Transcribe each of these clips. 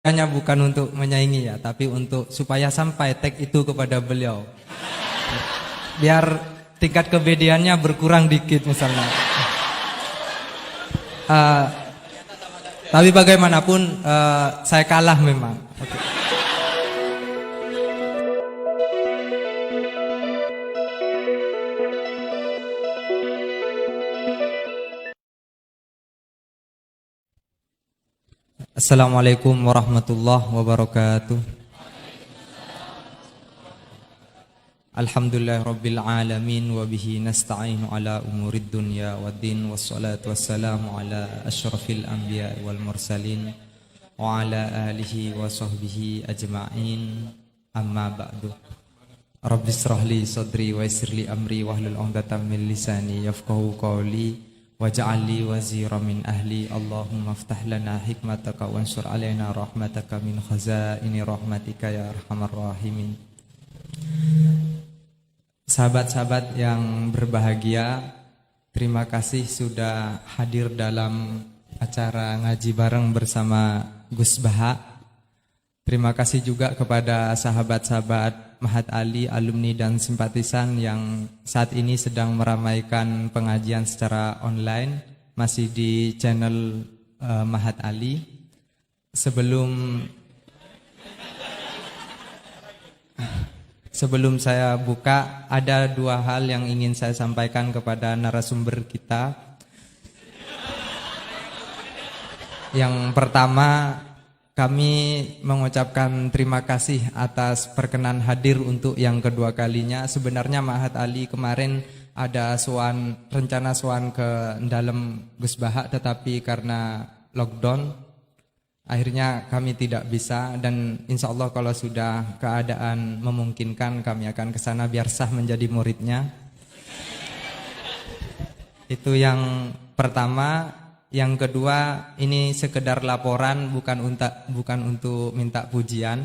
hanya bukan untuk menyaingi ya, tapi untuk supaya sampai tag itu kepada beliau. Biar tingkat kebedeannya berkurang dikit misalnya. Tapi bagaimanapun saya kalah memang. Okay. Assalamualaikum warahmatullahi wabarakatuh. Alhamdulillahirabbil alamin wa bihi nasta'inu ala umurid dunya waddin wassalatu wassalamu ala asyrafil anbiya'i wal mursalin wa ala alihi wa sahbihi ajma'in. Amma ba'du. Rabbi shrah li sadri wa yassir li amri wahlul 'uqdatam min lisani yafqahu qawli waj'al li wazira min ahli. Allahumma iftah lana hikmataka wansur alaina rahmataka min khazaini rahmatika ya arhamar rahimin. Sahabat-sahabat yang berbahagia, terima kasih sudah hadir dalam acara ngaji bareng bersama Gus Baha. Terima kasih juga kepada sahabat-sahabat Mahat Ali, alumni dan simpatisan yang saat ini sedang meramaikan pengajian secara online, masih di channel Mahat Ali. Sebelum saya buka, ada dua hal yang ingin saya sampaikan kepada narasumber kita. Yang pertama, kami mengucapkan terima kasih atas perkenan hadir untuk yang kedua kalinya. Sebenarnya Mahat Ali kemarin ada rencana sowan ke dalam Gus Baha, tetapi karena lockdown akhirnya kami tidak bisa, dan insya Allah kalau sudah keadaan memungkinkan kami akan ke sana biar sah menjadi muridnya. Itu yang pertama. Yang kedua, ini sekedar laporan, bukan untuk minta pujian,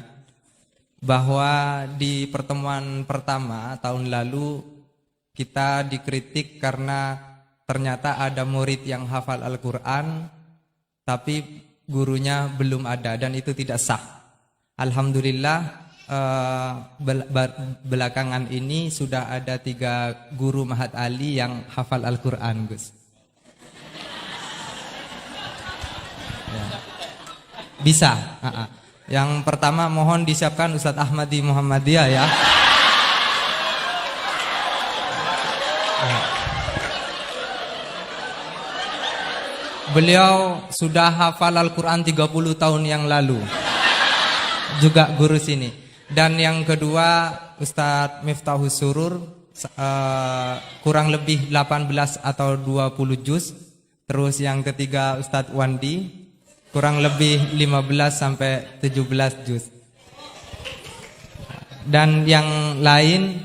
bahwa di pertemuan pertama tahun lalu kita dikritik karena ternyata ada murid yang hafal Al-Quran tapi gurunya belum ada, dan itu tidak sah. Alhamdulillah belakangan ini sudah ada 3 guru Mahat Ali yang hafal Al-Quran, Gus. Ya. Bisa. Yang pertama mohon disiapkan Ustadz Ahmad di Muhammadiyah ya. Beliau sudah hafal Al-Quran 30 tahun yang lalu, juga guru sini. Dan yang kedua Ustadz Miftahus Surur, kurang lebih 18 atau 20 juz. Terus yang ketiga Ustadz Wandi, kurang lebih 15 sampai 17 juz. Dan yang lain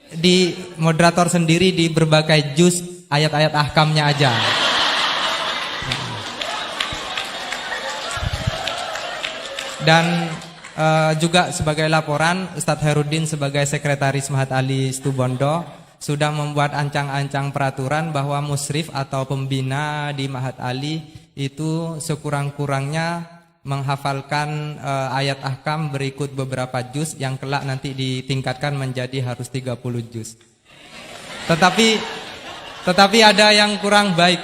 di moderator sendiri di berbagai juz, ayat-ayat ahkamnya aja. Dan juga sebagai laporan, Ustadz Herudin sebagai sekretaris Mahat Ali Situbondo sudah membuat ancang-ancang peraturan bahwa musrif atau pembina di Mahat Ali itu sekurang-kurangnya menghafalkan ayat ahkam berikut beberapa juz yang kelak nanti ditingkatkan menjadi harus 30 juz. Tetapi ada yang kurang baik.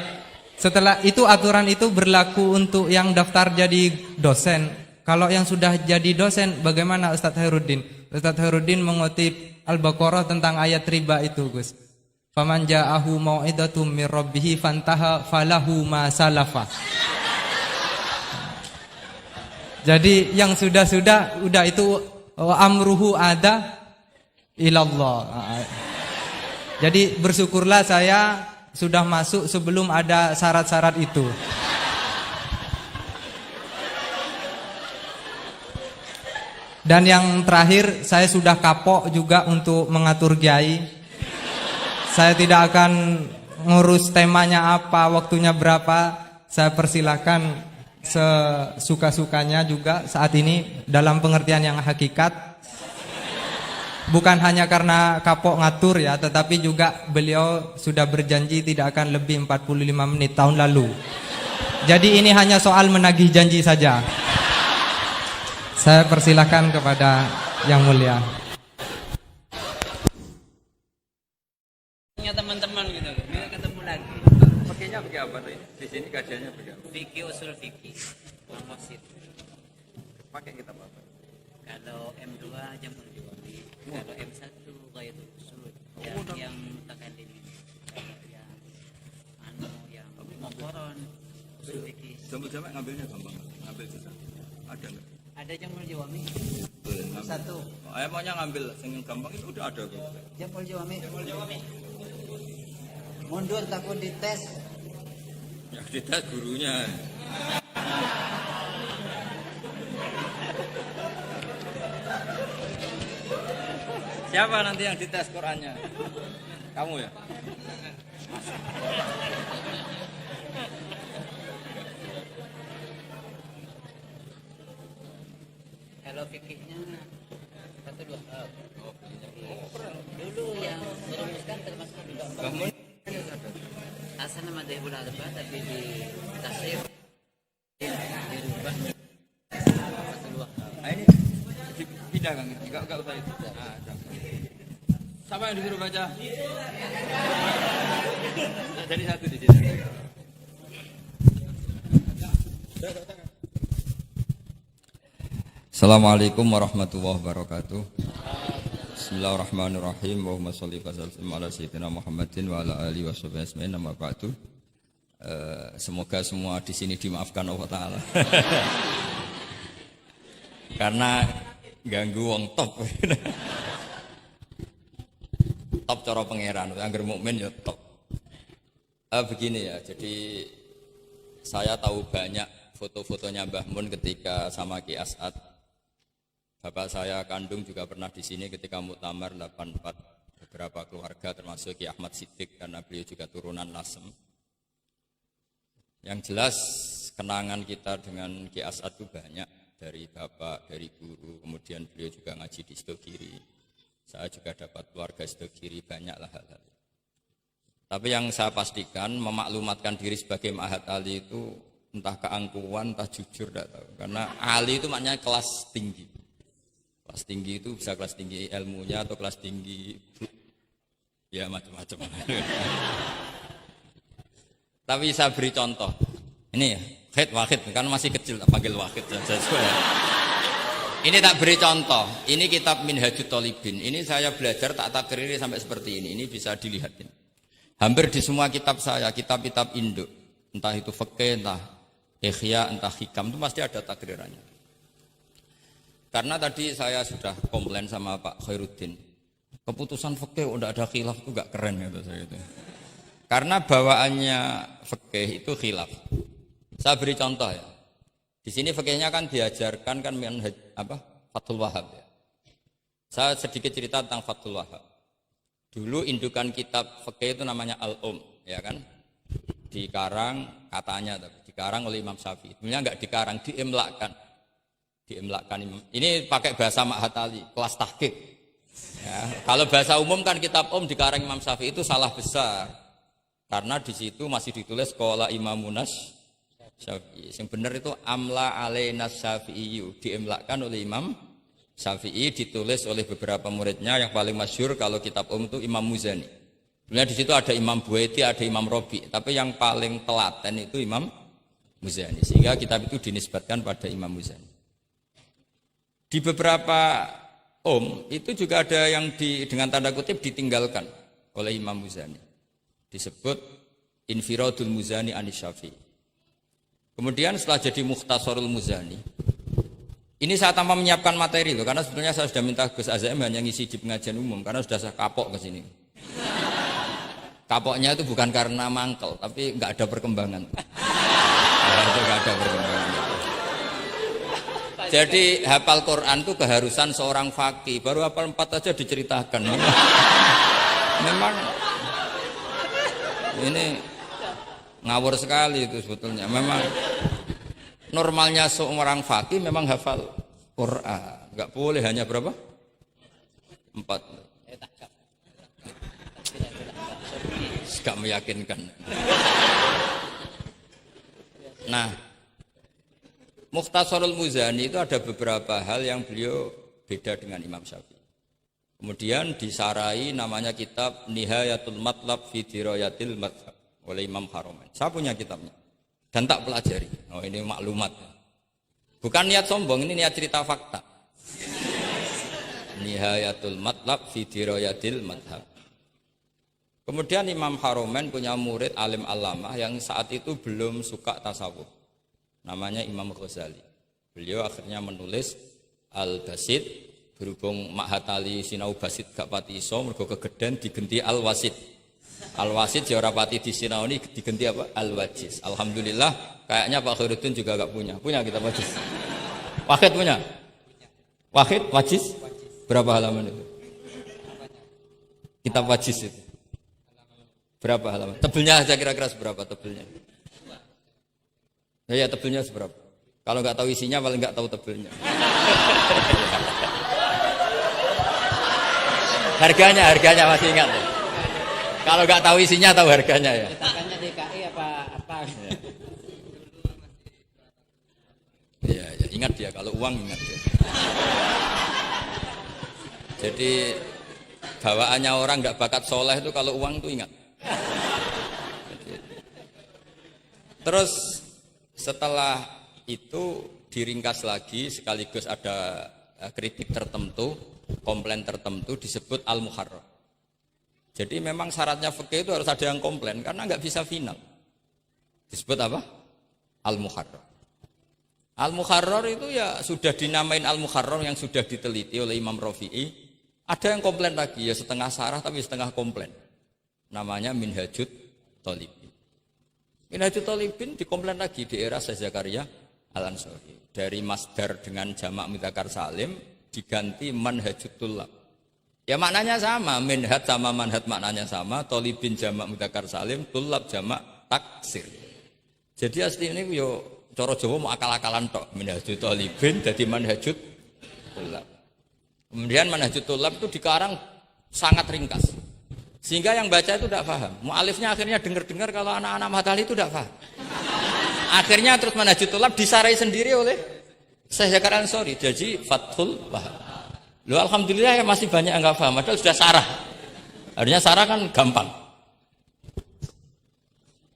Setelah itu aturan itu berlaku untuk yang daftar jadi dosen. Kalau yang sudah jadi dosen, bagaimana Ustadz Herudin? Ustadz Herudin mengutip Al-Baqarah tentang ayat riba itu, Gus. Faman ja'ahu mau'idatum mir rabbih fantaha falahu ma salafa. Jadi yang sudah udah itu amruhu ada ilallah. Jadi bersyukurlah saya sudah masuk sebelum ada syarat-syarat itu. Dan yang terakhir, saya sudah kapok juga untuk mengatur kiai. Saya tidak akan ngurus temanya apa, waktunya berapa. Saya persilahkan sesuka-sukanya juga saat ini dalam pengertian yang hakikat. Bukan hanya karena kapok ngatur ya, tetapi juga beliau sudah berjanji tidak akan lebih 45 menit tahun lalu. Jadi ini hanya soal menagih janji saja. Saya persilahkan kepada yang mulia. Teman-teman gitu, biar ketemu lagi. Pakainya pakai apa tuh? Di sini kajiannya pakai apa? Fikih usul fikih, makosid. Pakai kitab apa? Kalau M2 jamul jawami, kalau M1 ghairul usul, yang mutakallimin. Kalau yang muqaran usul fikih. Jamak ngambilnya gampang, ngambil susah. Ada nggak? Ada jamul jawami. Ngambil. Satu. Maunya ngambil yang gampang itu udah ada kok. Jamul jawami. Mundur takut dites. Ya dites gurunya. Siapa nanti yang dites Qurannya? Kamu ya? Kalau fikihnya satu dua hal. Dulu yang merumuskan termasuk juga asal nama Dehul Arba'ah tapi di tafsir dirubah satu dua hal. Nah ini pindah kan? Enggak usah itu. Nah, siapa yang disuruh baca? Jadi satu di sini. Assalamualaikum warahmatullahi wabarakatuh. Bismillahirrahmanirrahim. Allahumma sholli wa sallim ala sayyidina Muhammadin wa ala alihi washabihi ajmain. Amma ba'du. Semoga semua di sini dimaafkan Allah Taala. Karena ganggu wong top. Top cara pangeran, angger mukmin ya top. Begini ya, jadi saya tahu banyak foto-fotonya Mbah Mun ketika sama Ki As'ad. Bapak saya kandung juga pernah di sini ketika Muktamar 84, beberapa keluarga termasuk Ki Ahmad Siddiq karena beliau juga turunan Lasem. Yang jelas kenangan kita dengan Ki As'ad itu banyak, dari bapak, dari guru, kemudian beliau juga ngaji di Sidogiri. Saya juga dapat keluarga Sidogiri, banyaklah hal-hal. Tapi yang saya pastikan memaklumatkan diri sebagai Ma'had Ali itu entah keangkuhan, entah jujur, tidak tahu. Karena Ali itu maknanya kelas tinggi. Kelas tinggi itu bisa kelas tinggi ilmunya atau kelas tinggi ya macam-macam. Tapi saya beri contoh. Ini ya, Wahid kan masih kecil, panggil Wahid saja. Ini tak beri contoh. Ini kitab Minhajut Thalibin. Ini saya belajar tak takriri sampai seperti ini. Ini bisa dilihat ini. Hampir di semua kitab saya, kitab-kitab induk, entah itu fikih, entah ihya, entah hikam, itu pasti ada takrirannya. Karena tadi saya sudah komplain sama Pak Khairuddin, keputusan fikih udah ada khilaf itu gak keren gitu saya itu. Karena bawaannya fikih itu khilaf. Saya beri contoh ya. Di sini fikihnya kan diajarkan kan Fathul Wahhab ya. Saya sedikit cerita tentang Fathul Wahhab. Dulu indukan kitab fikih itu namanya ya kan? Dikarang katanya dikarang oleh Imam Syafi'i. Sebenarnya enggak dikarang, diimlakkan. Ini pakai bahasa Ma'had Ali, kelas tahqiq. Ya, kalau bahasa umum kan kitab dikarang Imam Syafi'i itu salah besar. Karena di situ masih ditulis qala Imamunas Syafi'i. Yang benar itu amla alaina Syafi'i, diimlakkan oleh Imam Syafi'i, ditulis oleh beberapa muridnya. Yang paling masyhur kalau kitab itu Imam Muzani. Sebenarnya di situ ada Imam Buaiti, ada Imam Robi, tapi yang paling telaten itu Imam Muzani. Sehingga kitab itu dinisbatkan pada Imam Muzani. Di beberapa itu juga ada yang dengan tanda kutip ditinggalkan oleh Imam Muzani. Disebut Infiradul Muzani anis Syafi'i. Kemudian setelah jadi Mukhtasarul Muzani, ini saya tanpa menyiapkan materi loh, karena sebetulnya saya sudah minta Gus Azam hanya ngisi di pengajian umum, karena sudah saya kapok ke sini. Kapoknya itu bukan karena mangkel, tapi nggak ada perkembangan. Nggak ada perkembangan. Jadi hafal Quran itu keharusan seorang faqih. Baru hafal 4 aja diceritakan. Memang ini ngawur sekali itu sebetulnya. Memang normalnya seorang faqih memang hafal Quran. Enggak boleh hanya berapa? 4. Enggak meyakinkan. Nah, Mukhtasarul Muzani itu ada beberapa hal yang beliau beda dengan Imam Syafi'i. Kemudian disarai namanya kitab Nihayatul Matlab fi Dirayatil Madhab oleh Imam Haramain. Saya punya kitabnya dan tak pelajari. Oh, ini maklumat. Bukan niat sombong, ini niat cerita fakta. Nihayatul Matlab fi Dirayatil Madhab. Kemudian Imam Haramain punya murid alim alamah yang saat itu belum suka tasawuf. Namanya Imam Ghazali. Beliau akhirnya menulis Al-Basit, berhubung Ma'hatali sinau basit gak pati iso, mergo kegeden digenti Al-Wasit. Al-Wasit ya ora pati disinau ini digenti apa? Al-Wajiz. Alhamdulillah, kayaknya Pak Khairuddin juga gak punya. Punya kitab Wajiz? Wahid punya? Wahid, Wajiz? Berapa halaman itu? Kitab Wajiz itu. Berapa halaman? Tebelnya aja kira-kira seberapa tebelnya? Ya tebelnya seberapa? Kalau nggak tahu isinya paling nggak tahu tebelnya. harganya masih ingat ya? Kalau nggak tahu isinya tahu harganya ya. Cetakannya DKI apa? Ya, ingat dia kalau uang ingat dia. Jadi bawaannya orang nggak bakat soleh itu kalau uang itu ingat. Terus setelah itu diringkas lagi sekaligus ada kritik tertentu, komplain tertentu disebut al-muharrar. Jadi memang syaratnya fikih itu harus ada yang komplain karena nggak bisa final. Disebut apa? Al-muharrar. Al-muharrar itu ya sudah dinamain al-muharrar yang sudah diteliti oleh Imam Rafi'i. Ada yang komplain lagi ya setengah sarah tapi setengah komplain. Namanya Minhajut Thalibin. Minhajut Thalibin dikomplain lagi di era Syekh Zakaria Al-Ansari. Dari masdar dengan jamak mudzakkar salim diganti manhajut tullab. Ya maknanya sama, minhaj sama manhaj maknanya sama, Thalibin jamak mudzakkar salim, tullab jamak taksir. Jadi asli ini yo cara Jawa mau akal-akalan tok, Minhajut Thalibin jadi manhajut tullab. Kemudian manhajut tullab itu dikarang sangat ringkas. Sehingga yang baca itu tidak paham. Mu'alifnya akhirnya dengar-dengar kalau anak-anak Mahtali itu tidak paham. Akhirnya terus manhajut tullab disarai sendiri oleh Syekh Zakaria Al-Ansari. Jadi Fathul Wahab. Loh alhamdulillah ya masih banyak yang enggak paham. Padahal sudah sarah. Harusnya sarah kan gampang.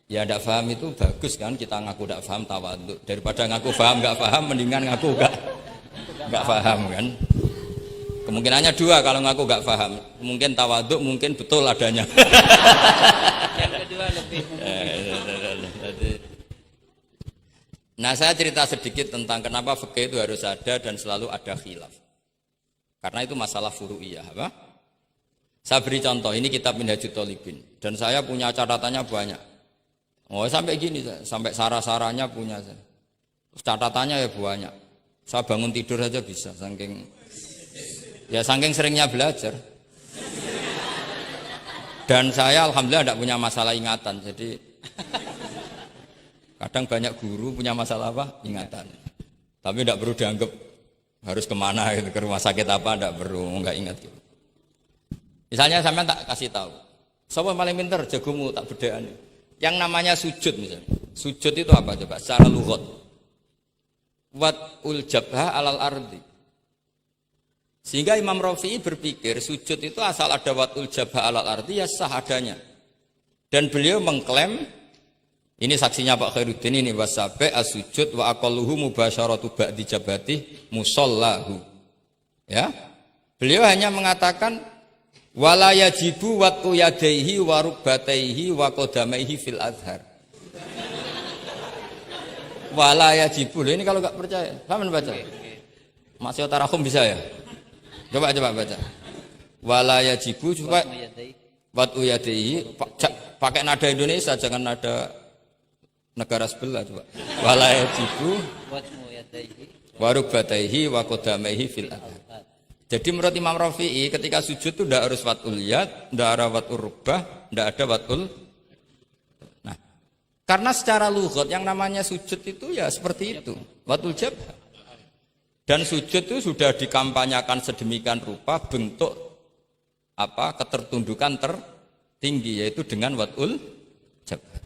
Ya tidak paham itu bagus kan kita ngaku tidak paham tawadhu. Daripada ngaku paham enggak paham mendingan ngaku enggak paham kan. Kemungkinannya dua kalau ngaku gak paham. Mungkin tawaduk, mungkin betul adanya. Yang kedua lebih. Nah saya cerita sedikit tentang kenapa fikih itu harus ada dan selalu ada khilaf. Karena itu masalah furu'iyah. Apa? Saya beri contoh, ini kitab Minhajut Thalibin. Dan saya punya catatannya banyak. Oh sampai gini, sampai sarah-sarahnya punya. Terus catatannya ya banyak. Saya bangun tidur saja bisa, saking seringnya belajar. Dan saya alhamdulillah tidak punya masalah ingatan. Jadi kadang banyak guru punya masalah apa? Ingatan. Tapi tidak perlu dianggap harus kemana gitu, ke rumah sakit apa, tidak perlu, nggak ingat gitu. Misalnya sampean tak kasih tahu. Siapa paling pinter jagomu tak bedaan. Yang namanya sujud misalnya. Sujud itu apa coba? Secara lughat. Wat'ul jabha alal ardi. Sehingga Imam Rafi'i berpikir sujud itu asal ada watul jabha alal ardi ya sah adanya. Dan beliau mengklaim, ini saksinya Pak Khairuddin ini wasabe as-sujud wa aqalluhu mubasyaratu ba'di jabati musallahu. Ya. Beliau hanya mengatakan wala yajibu watu yadaihi wa rukbataihi wa qadamaihi fil azhar. Wala yajibu. Ini kalau enggak percaya, sampean baca. Masih tarakum bisa ya? Coba baca. Wala yajibu coba watu yadaihi pakai nada Indonesia jangan nada negara sebelah coba. Wala yajibu watu yadaihi wa rukbataihi wa qadamaihi fil azhar. Jadi menurut Imam Rafi'i ketika sujud itu tidak harus watul yad, tidak ada watul rukbah, tidak ada watul. Nah, karena secara lughat yang namanya sujud itu ya seperti itu, watul jabha. Dan sujud itu sudah dikampanyakan sedemikian rupa bentuk apa ketertundukan tertinggi yaitu dengan watul jabha.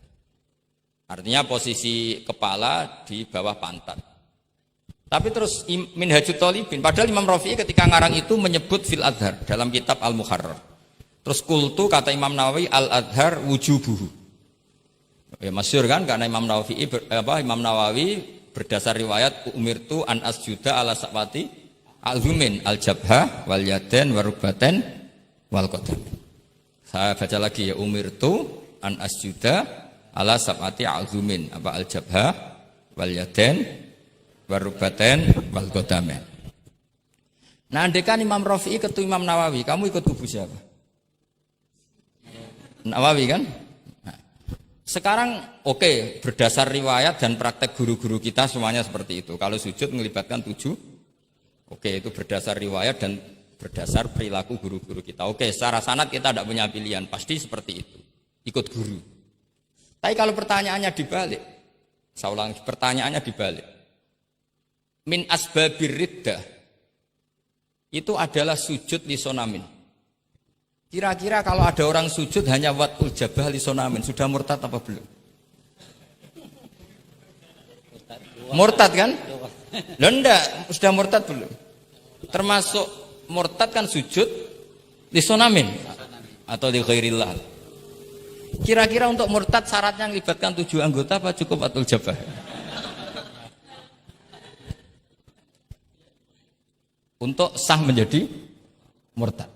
Artinya posisi kepala di bawah pantat. Tapi terus Minhajut Thalibin, padahal Imam Rafi'i ketika ngarang itu menyebut fil adhar dalam kitab Al-Muharrar. Terus kultu kata Imam Nawawi al adhar wujubuhu. Ya masyhur kan karena Imam Nawawi berdasar riwayat umirtu an asjuda ala sabati al-zumin al-jabha wal yaden warubaten wal qadam. Saya baca lagi ya umirtu an asjuda ala sabati al-zumin apa al-jabha wal yaden warubaten wal qadam. Nah, andekan Imam Rafi'i ketemu Imam Nawawi, kamu ikut kubu siapa? Nawawi kan? Nah, sekarang oke, berdasar riwayat dan praktek guru-guru kita semuanya seperti itu. Kalau sujud melibatkan 7, oke itu berdasar riwayat dan berdasar perilaku guru-guru kita. Oke, secara sanad kita tidak punya pilihan, pasti seperti itu. Ikut guru. Tapi kalau pertanyaannya dibalik, saya ulang, pertanyaannya dibalik. Min asbabir riddah itu adalah sujud lisonamin. Kira-kira kalau ada orang sujud hanya watul jabah lisonamin, sudah murtad apa belum? Murtad kan? Loh enggak, sudah murtad belum? Termasuk murtad kan sujud lisonamin atau li ghairillah. Kira-kira untuk murtad syaratnya melibatkan 7 anggota apa cukup watul jabah? Untuk sah menjadi murtad.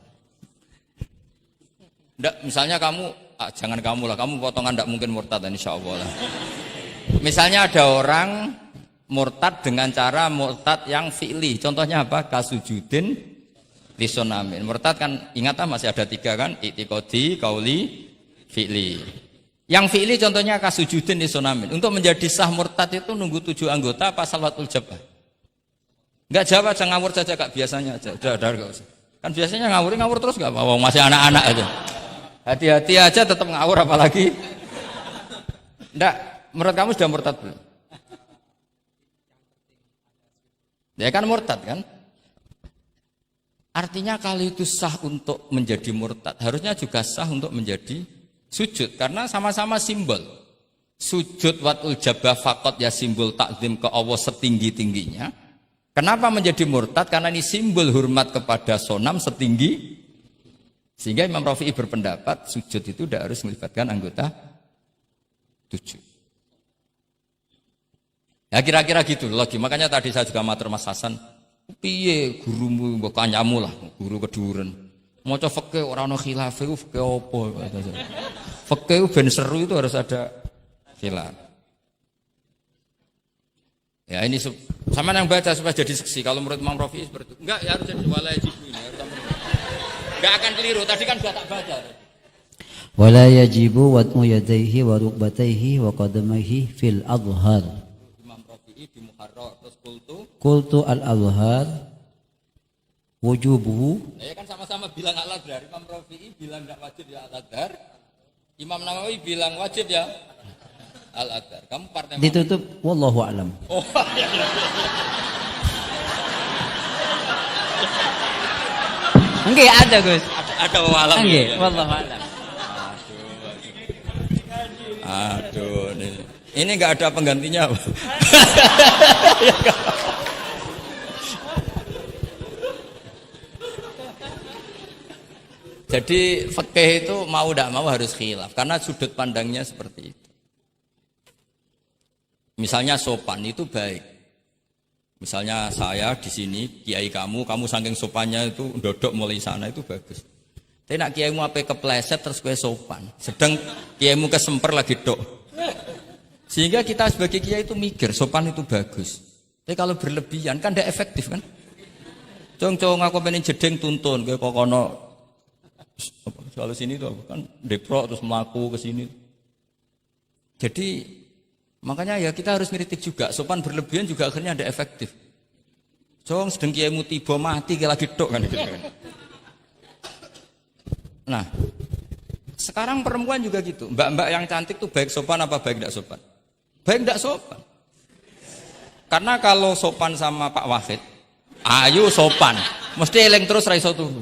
Nggak, misalnya kamu, jangan kamu lah, kamu potongan tidak mungkin murtad insya Allah lah. Misalnya ada orang murtad dengan cara murtad yang fi'li, contohnya apa? Kasujudin lisonamin. Murtad kan, ingat masih ada 3 kan? I'tiqadi, qauli, fi'li. Yang fi'li contohnya kasujudin lisonamin. Untuk menjadi sah murtad itu nunggu 7 anggota apa salwatul jabah? Enggak jawab aja, ngawur saja kak, biasanya aja. Udah enggak usah. Kan biasanya ngawur terus enggak apa-apa, masih anak-anak aja. Hati-hati aja tetap ngawur apalagi. Enggak, menurut kamu sudah murtad belum? Ya kan murtad kan? Artinya kalau itu sah untuk menjadi murtad, harusnya juga sah untuk menjadi sujud. Karena sama-sama simbol. Sujud watul jabah faqat ya simbol takzim ke Allah setinggi-tingginya. Kenapa menjadi murtad? Karena ini simbol hormat kepada sonam setinggi. Sehingga Imam Rafi'i berpendapat sujud itu tidak harus melibatkan anggota 7. Ya kira-kira gitu lagi. Makanya tadi saya juga matur Mas Hasan, piye gurumu mbok kanyamu lah, guru keduren. Maca fikih ora ono khilaf iku fikih apa? Fikih ben seru itu harus ada khilaf. Ya ini sama yang baca supaya jadi seksi. Kalau menurut Imam Rafi'i seperti itu. Enggak, ya harus jadi wala yajibu ini. Enggak akan keliru. Tadi kan sudah tak baca. Wala yajibu wat'u yadayhi wa rukbatayhi wa qadamaihi fil adhar. Imam Rafi'i di Muharrar terus Qultu al-adhar wujubuhu. Ya kan sama-sama bilang al-adhar. Imam Rafi'i bilang enggak wajib ya al-adhar. Imam Nawawi bilang wajib ya al-adhar. Kamu partai mana? Ditutup wallahu a'lam. Oh, ya. Enggak ada Gus. Ada walam. Enggak, wallahu a'lam. Aduh, ini enggak ada penggantinya. Jadi fikih itu mau tidak mau harus khilaf karena sudut pandangnya seperti itu. Misalnya sopan itu baik. Misalnya saya di sini, kiai kamu saking sopannya itu dodok mulai sana itu bagus. Tapi nak kiaimu apa kepleset terus kue sopan. Sedang kiaimu kesemper lagi dok. Sehingga kita sebagai kiai itu mikir sopan itu bagus. Tapi kalau berlebihan kan tidak efektif kan. Cong aku pengen jedeng tuntun kue kokono. Kalau sini tuh kan deprok terus melaku ke sini. Jadi makanya ya kita harus ngeritik juga, sopan berlebihan juga akhirnya ada efektif. Jong sedeng kiaimu tiba mati kayak lagi tok kan. Nah, sekarang perempuan juga gitu. Mbak-mbak yang cantik tuh baik sopan apa baik tidak sopan? Baik tidak sopan. Karena kalau sopan sama Pak Wahid, ayo sopan, mesti eling terus ra iso turu.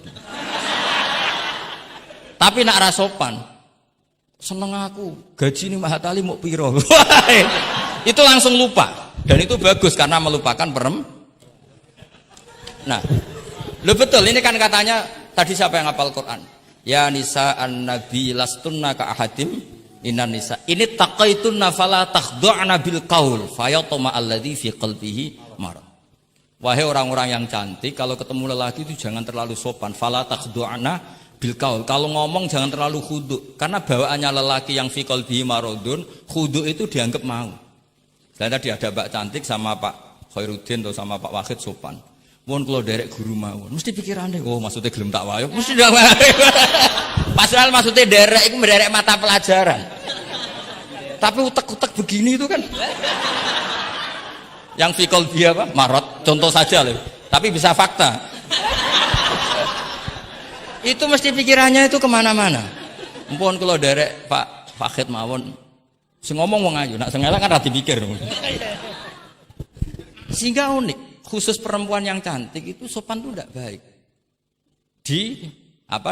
Tapi nak ra sopan, seneng aku, gaji ini Mahatali mau piro. Itu langsung lupa. Dan itu bagus karena melupakan Nah, lo betul ini kan katanya tadi siapa yang hafal Quran? Ya nisa an-nabi lastunna ka ahadim inan nisa. Ini taqaitunna fala takhdu'na bil qaul fayatma alladzi fi qalbihi marad. Wahai orang-orang yang cantik, kalau ketemu lelaki itu jangan terlalu sopan. Fala takhdu'na bil qaul. Kalau ngomong jangan terlalu khudu, karena bawaannya lelaki yang fi qalbihi maradun, khudu itu dianggap mau. Saya tadi ada Mbak cantik sama Pak Khairuddin atau sama Pak Wahid sopan. Mohon kalau derek guru mawon, mesti pikirannya, oh maksudnya gelem tak wayo, mesti dah wayo. Padahal maksudnya derek itu menderek mata pelajaran. Tapi utek-utek begini itu kan. Yang fikol dia apa? Marot, contoh saja loh. Tapi bisa fakta. Itu mesti pikirannya itu kemana-mana. Mohon kalau derek Pak Fakid mawon, ngomong wong ayu, nak sengaja kan rati pikir. Sehingga unik. Khusus perempuan yang cantik itu sopan itu tidak baik di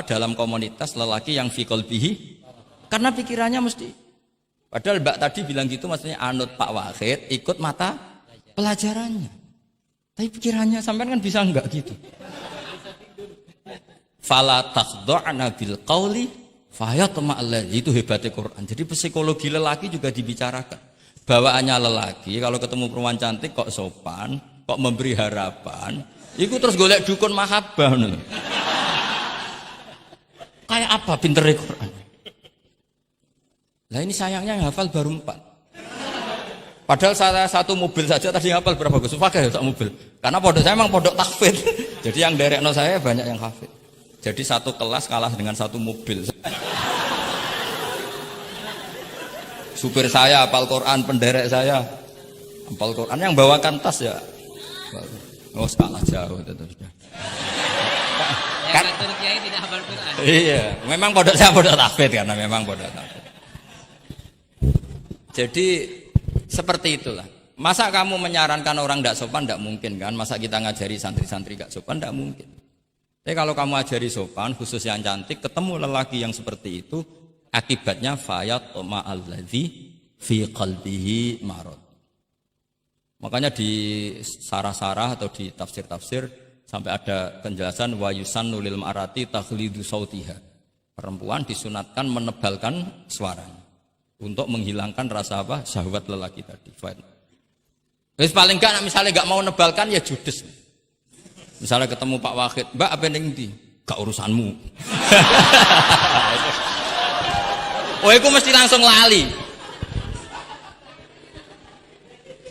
dalam komunitas lelaki yang fi qalbihi, karena pikirannya mesti, padahal Mbak tadi bilang gitu maksudnya anut Pak Wahid, ikut mata pelajarannya, tapi pikirannya sampean kan bisa enggak gitu. Fala takhdu'na bil qauli fayatma alladzi, itu hebatnya Quran. Jadi psikologi lelaki juga dibicarakan. Bawaannya lelaki kalau ketemu perempuan cantik kok sopan, kok memberi harapan, itu terus golek dukun mahabbah. Kayak apa pinternya Quran? Lah ini sayangnya yang hafal baru 4. Padahal saya satu mobil saja tadi hafal berapa Gus? Pakai satu mobil. Karena pondok saya memang pondok tahfidz. Jadi yang derekno saya banyak yang hafid. Jadi satu kelas kalah dengan satu mobil. Supir saya hafal Quran, penderek saya hafal Quran, yang bawakan tas ya. Oh, kalah jauh itu sudah. Yang ngatur kiai tidak hafal Quran. Iya, memang pondok saya pondok tahfidz karena memang pondok tahfidz. Jadi seperti itulah. Masa kamu menyarankan orang tidak sopan? Tidak mungkin kan. Masa kita ngajari santri-santri tidak sopan? Tidak mungkin. Tapi kalau kamu ajari sopan, khusus yang cantik, ketemu lelaki yang seperti itu, akibatnya fayatma alladzi fi qalbihi marad. Makanya di sarah-sarah atau di tafsir-tafsir sampai ada penjelasan wa yusannu lil marati takhlidu sautiha. Perempuan disunatkan menebalkan suaranya untuk menghilangkan rasa apa? Syahwat lelaki tadi. Wis paling enggak misalnya enggak mau nebalkan ya judes. Misalnya ketemu Pak Wahid, "Mbak apa ning ndi?" "Gak urusanmu." Oh, itu mesti langsung lali.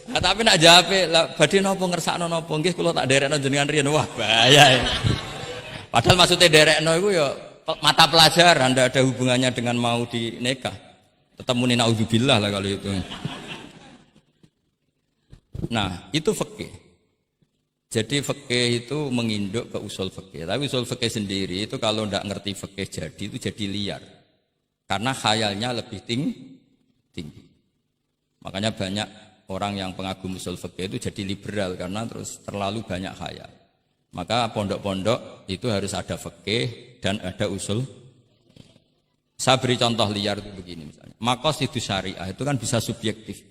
Nah, tapi nak jawab, badhe napa ngersakno napa? Nggih kula tak derekno jenengan riyen. Wah, bahaya. Ya. Padahal maksudnya derekno iku ya mata pelajaran, ndak ada hubungannya dengan mau dinikah. Tetap muni naudzubillah lah kalau itu. Nah, itu fikih. Jadi fikih itu menginduk ke usul fikih. Tapi usul fikih sendiri itu kalau ndak ngerti fikih jadi itu jadi liar. Karena khayalnya lebih tinggi. Makanya banyak orang yang pengagum usul fikih itu jadi liberal karena terus terlalu banyak khayal. Maka pondok-pondok itu harus ada fikih dan ada usul. Saya beri contoh liar itu begini misalnya. Maqasidus syariah itu kan bisa subjektif.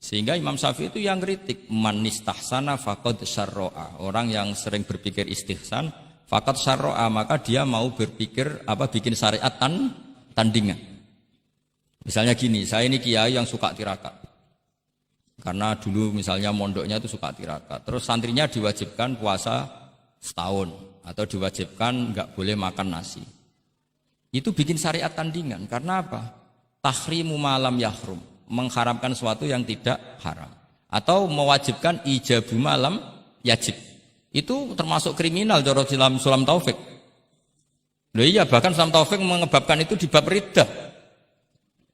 Sehingga Imam Syafi'i itu yang kritik man istahsana faqad syarra'a. Orang yang sering berpikir istihsan faqad syarra'a, maka dia mau berpikir bikin syariat tandingan. Misalnya gini, saya ini kiai yang suka tirakat. Karena dulu misalnya mondoknya itu suka tirakat. Terus santrinya diwajibkan puasa setahun atau diwajibkan enggak boleh makan nasi. Itu bikin syariat tandingan. Karena apa? Tahrimu malam yahrum, mengharamkan sesuatu yang tidak haram. Atau mewajibkan ijabu malam yajib. Itu termasuk kriminal cara Sulam Taufik. Loh iya, bahkan Sulam Taufik mengebabkan itu di bab riddah.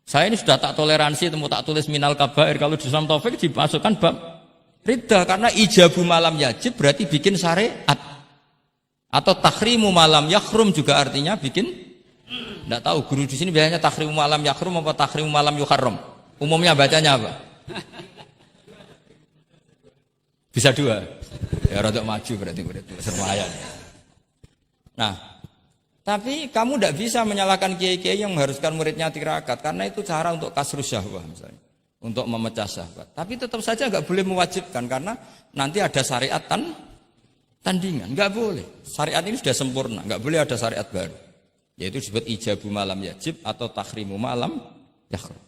Saya ini sudah tak toleransi, tak tulis minal kabair. Kalau di Sulam Taufik dimasukkan bab riddah. Karena ijabu malam yajib berarti bikin syariat. Atau tahrimu malam yakhrum juga artinya bikin. Tidak tahu, guru di sini biasanya tahrimu malam yakhrum apa tahrimu malam yukharram. Umumnya bacanya apa? Bisa dua. Ya rodok maju berarti sermayan. Nah, tapi kamu tidak bisa menyalahkan kiai-kiai yang mengharuskan muridnya tirakat karena itu cara untuk kasrus syahwah misalnya, untuk memecah syahwat. Tapi tetap saja nggak boleh mewajibkan karena nanti ada syariat tandingan, nggak boleh. Syariat ini sudah sempurna, nggak boleh ada syariat baru. Yaitu disebut ijabu malam yajib atau takhrimu malam yakhrum.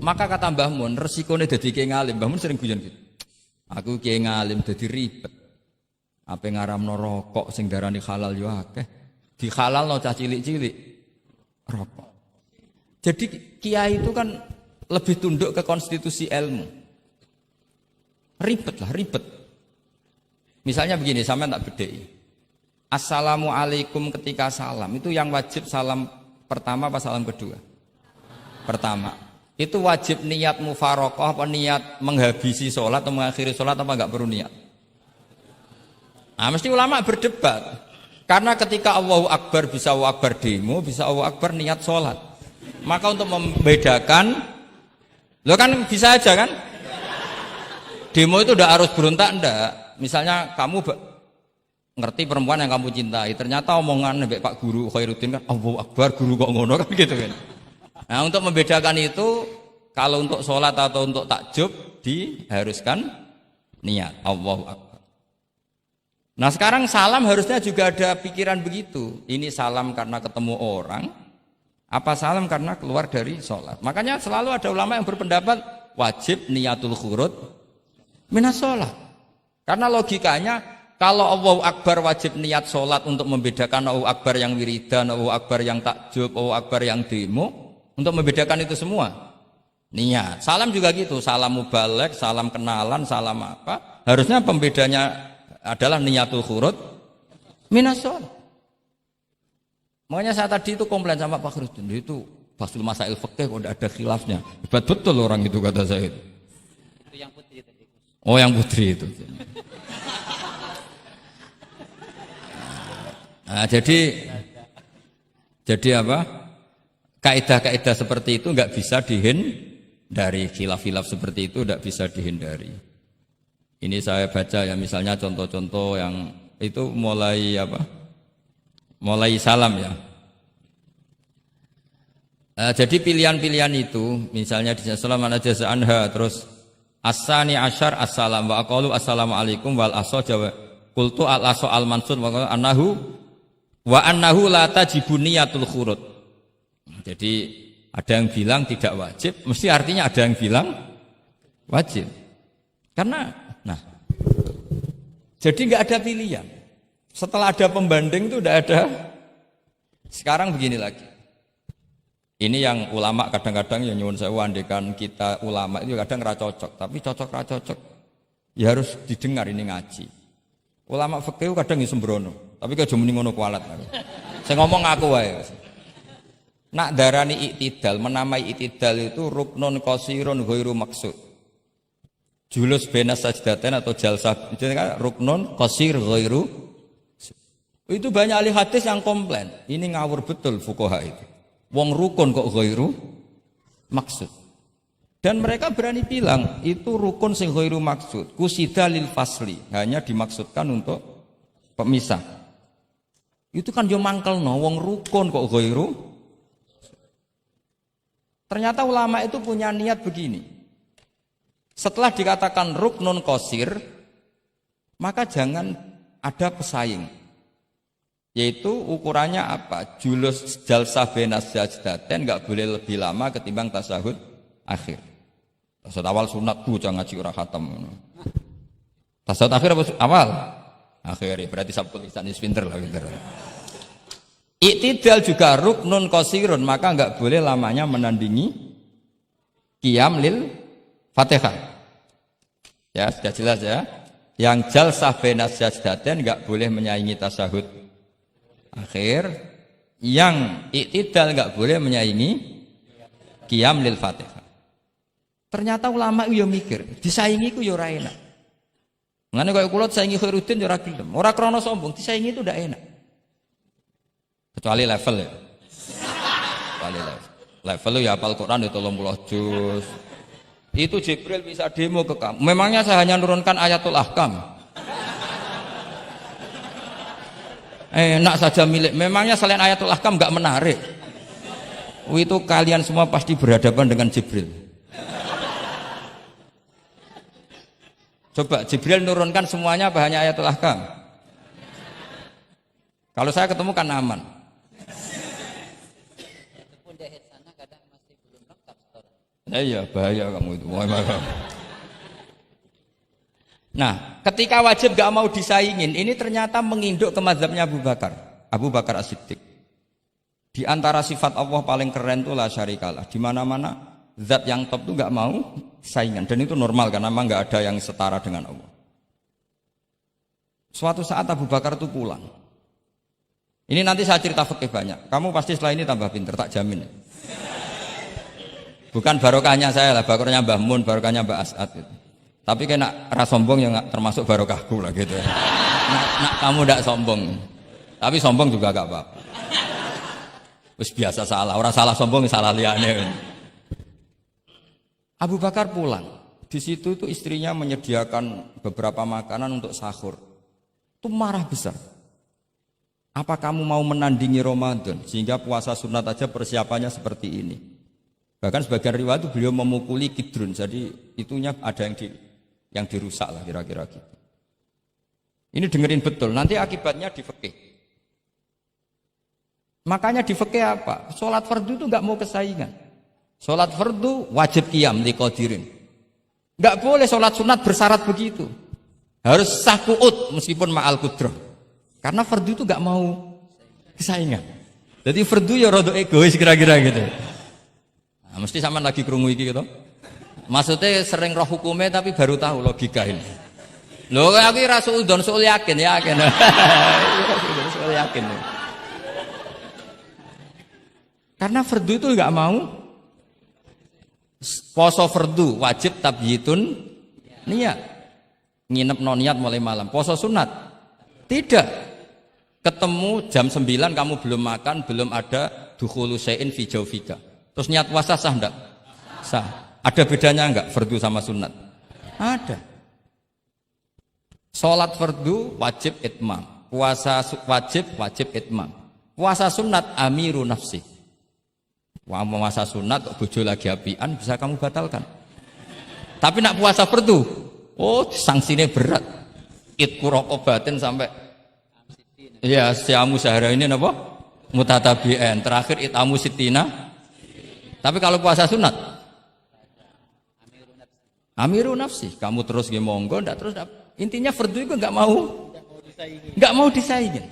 Maka kata Mbah Mun, resikonya dadi kiai ngalim. Mbah Mun sering guyon gitu. Aku kiai ngalim dadi ribet. Apa ngaramno rokok sing darani halal yo akeh. Dihalalno cah cilik-cilik rokok. Jadi kiai itu kan lebih tunduk ke konstitusi ilmu. Ribet lah, ribet. Misalnya begini, sampean tak bedheki. Assalamualaikum ketika salam, itu yang wajib salam pertama apa salam kedua? Pertama. Itu wajib niat mufarokoh apa niat menghabisi sholat atau mengakhiri sholat apa enggak perlu niat? Nah, mesti ulama berdebat. Karena ketika Allahu Akbar bisa Allahu Akbar demo, bisa Allahu Akbar niat sholat. Maka untuk membedakan, lo kan bisa aja kan? Demo itu udah harus berontak enggak? Misalnya kamu ngerti perempuan yang kamu cintai, ternyata omongan mbek Pak Guru Khairuddin kan Allahu Akbar, guru kok ngono kan gitu kan. Nah, untuk membedakan itu kalau untuk sholat atau untuk takjub diharuskan niat Allahu Akbar. Nah, sekarang salam harusnya juga ada pikiran begitu. Ini salam karena ketemu orang, apa salam karena keluar dari sholat. Makanya selalu ada ulama yang berpendapat wajib niatul khurud minas sholat. Karena logikanya kalau Allahu Akbar wajib niat sholat untuk membedakan Allahu Akbar yang wiridan, Allahu Akbar yang takjub, Allahu Akbar yang demo, untuk membedakan itu semua niat. Salam juga gitu, salam mubalek, salam kenalan, salam apa, harusnya pembedanya adalah niatul khurud minas sholat. Makanya saya tadi itu komplain sama Pak Khairuddin, itu basul masail fikih kok ada khilafnya. Hebat betul orang itu kata saya itu. Itu yang putri tadi. Oh, yang putri itu. Nah, jadi apa? Kaidah-kaidah seperti itu nggak bisa dihindari, khilaf-khilaf seperti itu nggak bisa dihindari. Ini saya baca ya, misalnya contoh-contoh yang itu mulai apa? Mulai salam ya. Jadi pilihan-pilihan itu, misalnya di salam ana jaza anha, terus asani asyar assalam wa aqalu assalamualaikum wal aso jawa qultu al aso al mansur wa annahu la tajibu niyatul khurud. Jadi ada yang bilang tidak wajib, mesti artinya ada yang bilang wajib. Karena jadi nggak ada pilihan. Setelah ada pembanding itu udah ada. Sekarang begini lagi. Ini yang ulama kadang-kadang ya nyuwun sewu andekan kita ulama itu kadang ra cocok, tapi cocok ra cocok. Ya harus didengar ini ngaji. Ulama fikih kadang ya sembrono, tapi kaya muni ngono kualat aku. Saya ngomong aku wae. Nak darani iktidal, menamai iktidal itu ruknun qasirun ghairu maksud. Julus benas sajdatain atau jalsah itu kan ruknun qasir ghairu. Itu banyak ahli hadis yang komplain. Ini ngawur betul fuqaha itu. Wong rukun kok ghairu maksud. Dan mereka berani bilang itu rukun sing ghairu maksud. Kusida lil fasli, hanya dimaksudkan untuk pemisah. Itu kan yo mangkelno wong rukun kok ghairu. Ternyata ulama itu punya niat begini. Setelah dikatakan ruknun qasir, maka jangan ada pesaing. Yaitu ukurannya apa? Julus jalsah benas sajdatain enggak boleh lebih lama ketimbang tasyahud akhir. Tasyahud awal sunat bu jangan ngaji ora khatam. Tasyahud akhir apa awal? Akhir, berarti sabtu lisan pinter lah pinter. Iktidal juga ruknun qasirun, maka enggak boleh lamanya menandingi qiyam lil Fatihah. Ya, sudah jelas ya. Yang jalsah benas sajdatain enggak boleh menyaingi tasyahud akhir. Yang iktidal enggak boleh menyaingi qiyam lil Fatihah. Ternyata ulama itu ya mikir, disaingi ku ya ora enak. Ngene kaya kula saingi Khairuddin ya ora gelem. Ora krana sombong, disaingi itu ndak enak. Kecuali level ya. Kecuali level. Level ya hafal Quran itu 30 juz. Itu Jibril bisa demo ke kamu. Memangnya saya hanya nurunkan ayatul ahkam. Enak saja milik. Memangnya selain ayatul ahkam enggak menarik. Itu kalian semua pasti berhadapan dengan Jibril. Coba Jibril nurunkan semuanya apa hanya ayatul ahkam? Kalau saya ketemu kan aman. Itu pun di sana kadang masih belum lengkap setoran. Iya bahaya kamu itu. Nah, ketika wajib gak mau disaingin, ini ternyata menginduk ke mazhabnya Abu Bakar As-Siddiq. Di antara sifat Allah paling keren itu la syarikalah. Di mana-mana zat yang top itu gak mau saingan, dan itu normal karena memang gak ada yang setara dengan Allah. Suatu saat Abu Bakar itu pulang. Ini nanti saya cerita fikih banyak. Kamu pasti setelah ini tambah pinter, tak jamin. Bukan barokahnya saya lah, barokahnya Mbah Mun, barokahnya Mbah As'ad gitu. Tapi kena rasombong yang termasuk barokahku lah gitu. Nak kamu tidak sombong, tapi sombong juga gak apa-apa. Terus biasa salah, orang salah sombong salah liane. Abu Bakar pulang. Di situ itu istrinya menyediakan beberapa makanan untuk sahur. Itu marah besar. Apa kamu mau menandingi Ramadan sehingga puasa sunat aja persiapannya seperti ini? Bahkan sebagian riwayat itu beliau memukuli Kidrun, jadi itunya ada yang dirusak lah kira-kira gitu. Ini dengerin betul, nanti akibatnya di fikih. Makanya di fikih apa? Sholat fardu itu nggak mau kesaingan. Sholat fardu wajib qiyam liqadirin. Nggak boleh sholat sunat bersyarat begitu. Harus sah qu'ud meskipun ma'al qudrah. Karena fardu itu nggak mau kesaingan. Jadi fardu ya rada egois kira-kira gitu. Nah, mesti sama lagi krungu iki gitu. Maksudnya sering roh hukumnya tapi baru tahu logika ini. Loh aku rasul don soal yakin. Soal yakin. Karena fardu itu nggak mau. Poso fardu wajib tabyitun niat. Nginep no niat mulai malam. Poso sunat tidak. Ketemu jam 9 kamu belum makan, belum ada dukhulu syai'in fi jawfika. Terus niat puasa sah enggak? Sah. Ada bedanya enggak fardu sama sunat? Ada. Salat fardu wajib itmam. Puasa wajib itmam. Puasa sunat amiru nafsi. Wah, puasa sunat kok bojo lagi apian bisa kamu batalkan. Tapi nak puasa fardu, oh sanksinya berat. Itku rokobatin sampai ya siamu sehari ini apa? Mutatabi'an. Terakhir itamu sitina. Tapi kalau puasa sunat amiru nafsi, kamu terus nggih monggo, ndak terus intinya fardu itu enggak mau disaingin.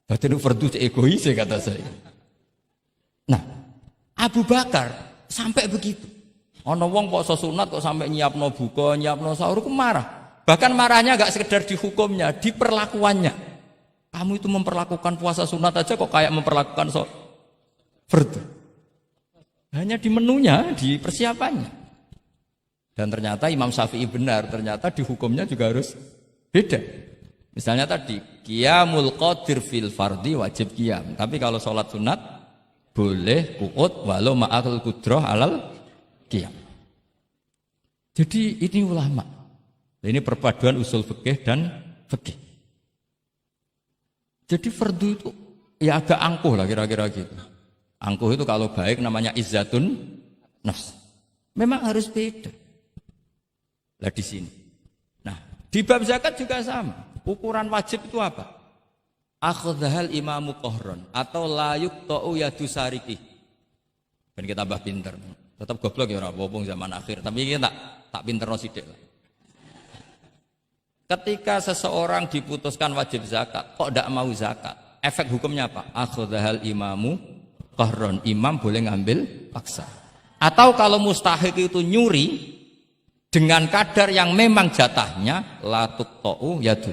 Batin fardu egois kata saya. Nah, Abu Bakar sampai begitu. Ana wong poso sunat kok sampai nyiapno buka, nyiapno sahur ku marah. Bahkan marahnya enggak sekedar di hukumnya, di perlakuannya. Kamu itu memperlakukan puasa sunat aja kok kayak memperlakukan fardu. Hanya di menunya, di persiapannya. Dan ternyata Imam Syafi'i benar, ternyata di hukumnya juga harus beda. Misalnya tadi, qiyamul qadir fil fardi wajib qiyam. Tapi kalau sholat sunat, boleh qu'ud walau ma'al qudrah alal qiyam. Jadi ini ulama. Ini perpaduan usul fikih dan fikih. Jadi fardu itu ya agak angkuh lah kira-kira gitu. Angkuh itu kalau baik namanya izzatun nafs. Memang harus beda. Lah di sini. Nah, di bab zakat juga sama. Ukuran wajib itu apa? Akhdhal imamu qahron atau la yuqta'u yadu sariki. Ben kita tambah pinter. Tetap goblok ya ora apa-apa zaman akhir, tapi kita tak pinterno sithik lah. Ketika seseorang diputuskan wajib zakat, kok tidak mau zakat? Efek hukumnya apa? Akhdhal imamu qahron, imam boleh ngambil paksa. Atau kalau mustahik itu nyuri dengan kadar yang memang jatahnya la tuqta'u yadu.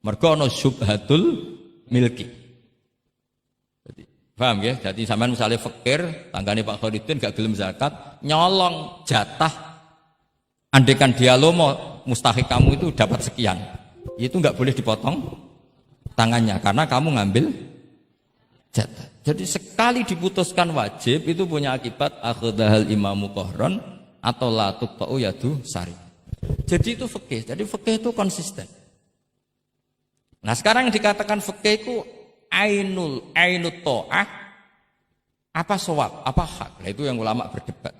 Mergo ana syubhatul milki. Jadi, paham ya? Jadi sampean misalnya fakir, tanggane Pak Khalidin gak gelem zakat, nyolong jatah. Andaikan dia lomo mustahik kamu itu dapat sekian. Itu enggak boleh dipotong tangannya karena kamu ngambil jatah. Jadi sekali diputuskan wajib itu punya akibat akhdhal imamu qahron atau la tuqta'u yadu sari. Jadi itu fikih. Jadi fikih itu konsisten. Nah, sekarang yang dikatakan fikih itu ainut ta'ah apa shawab, apa hak. Nah, itu yang ulama berdebat.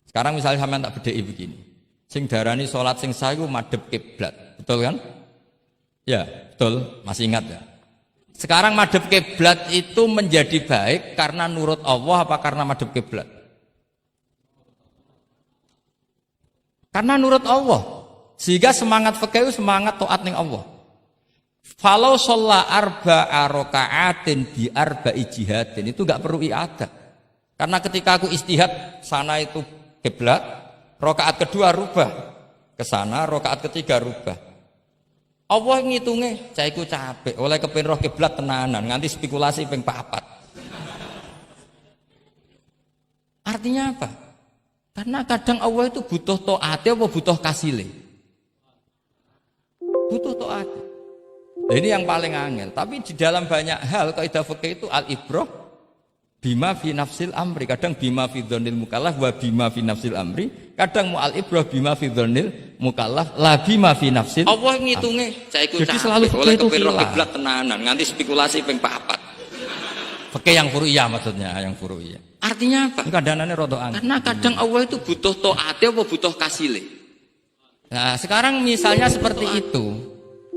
Sekarang misalnya sampean tak bedheki begini. Sing darani salat sing sah iku madhep kiblat. Betul kan? Ya, betul. Masih ingat ya? Sekarang madhep kiblat itu menjadi baik karena nurut Allah apa karena madhep kiblat? Karena nurut Allah. Sehingga semangat fikih semangat taat ning Allah. Falau sholla arba'a raka'atin bi arba'i jihadin itu enggak perlu i'adah. Karena ketika aku istihad sana itu kiblat, rakaat kedua rubah ke sana, rakaat ketiga rubah. Allah ngitunge, cah iku capek oleh kepen roh kiblat tenanan nganti spekulasi ping 4. Artinya apa? Karena kadang Allah itu butuh taat apa butuh kasile? Butuh taat. Nah, ini yang paling angel. Tapi di dalam banyak hal kaidah fikih itu al-ibrah bima fi nafsil amri. Kadang bima fi dzannil mukallaf wa bima fi nafsil amri. Kadang mu al-ibrah bima fi dzannil mukallaf la bima fi nafsil. Allah ngitunge cah iku Jadi selalu oleh itu kepen roh kiblat kiblat tenanan nganti spekulasi ping 4. fikih yang furu'iyah maksudnya, yang furu'iyah. Artinya apa? Kadang-kadang rada angel. Karena kadang Allah itu butuh taat apa butuh kasile? Nah, sekarang misalnya seperti itu.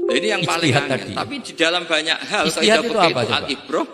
Nah, ini yang paling Ijtihad angel. tadi. Tapi di dalam banyak hal Ijtihad kaidah itu fikih apa itu coba? al-ibrah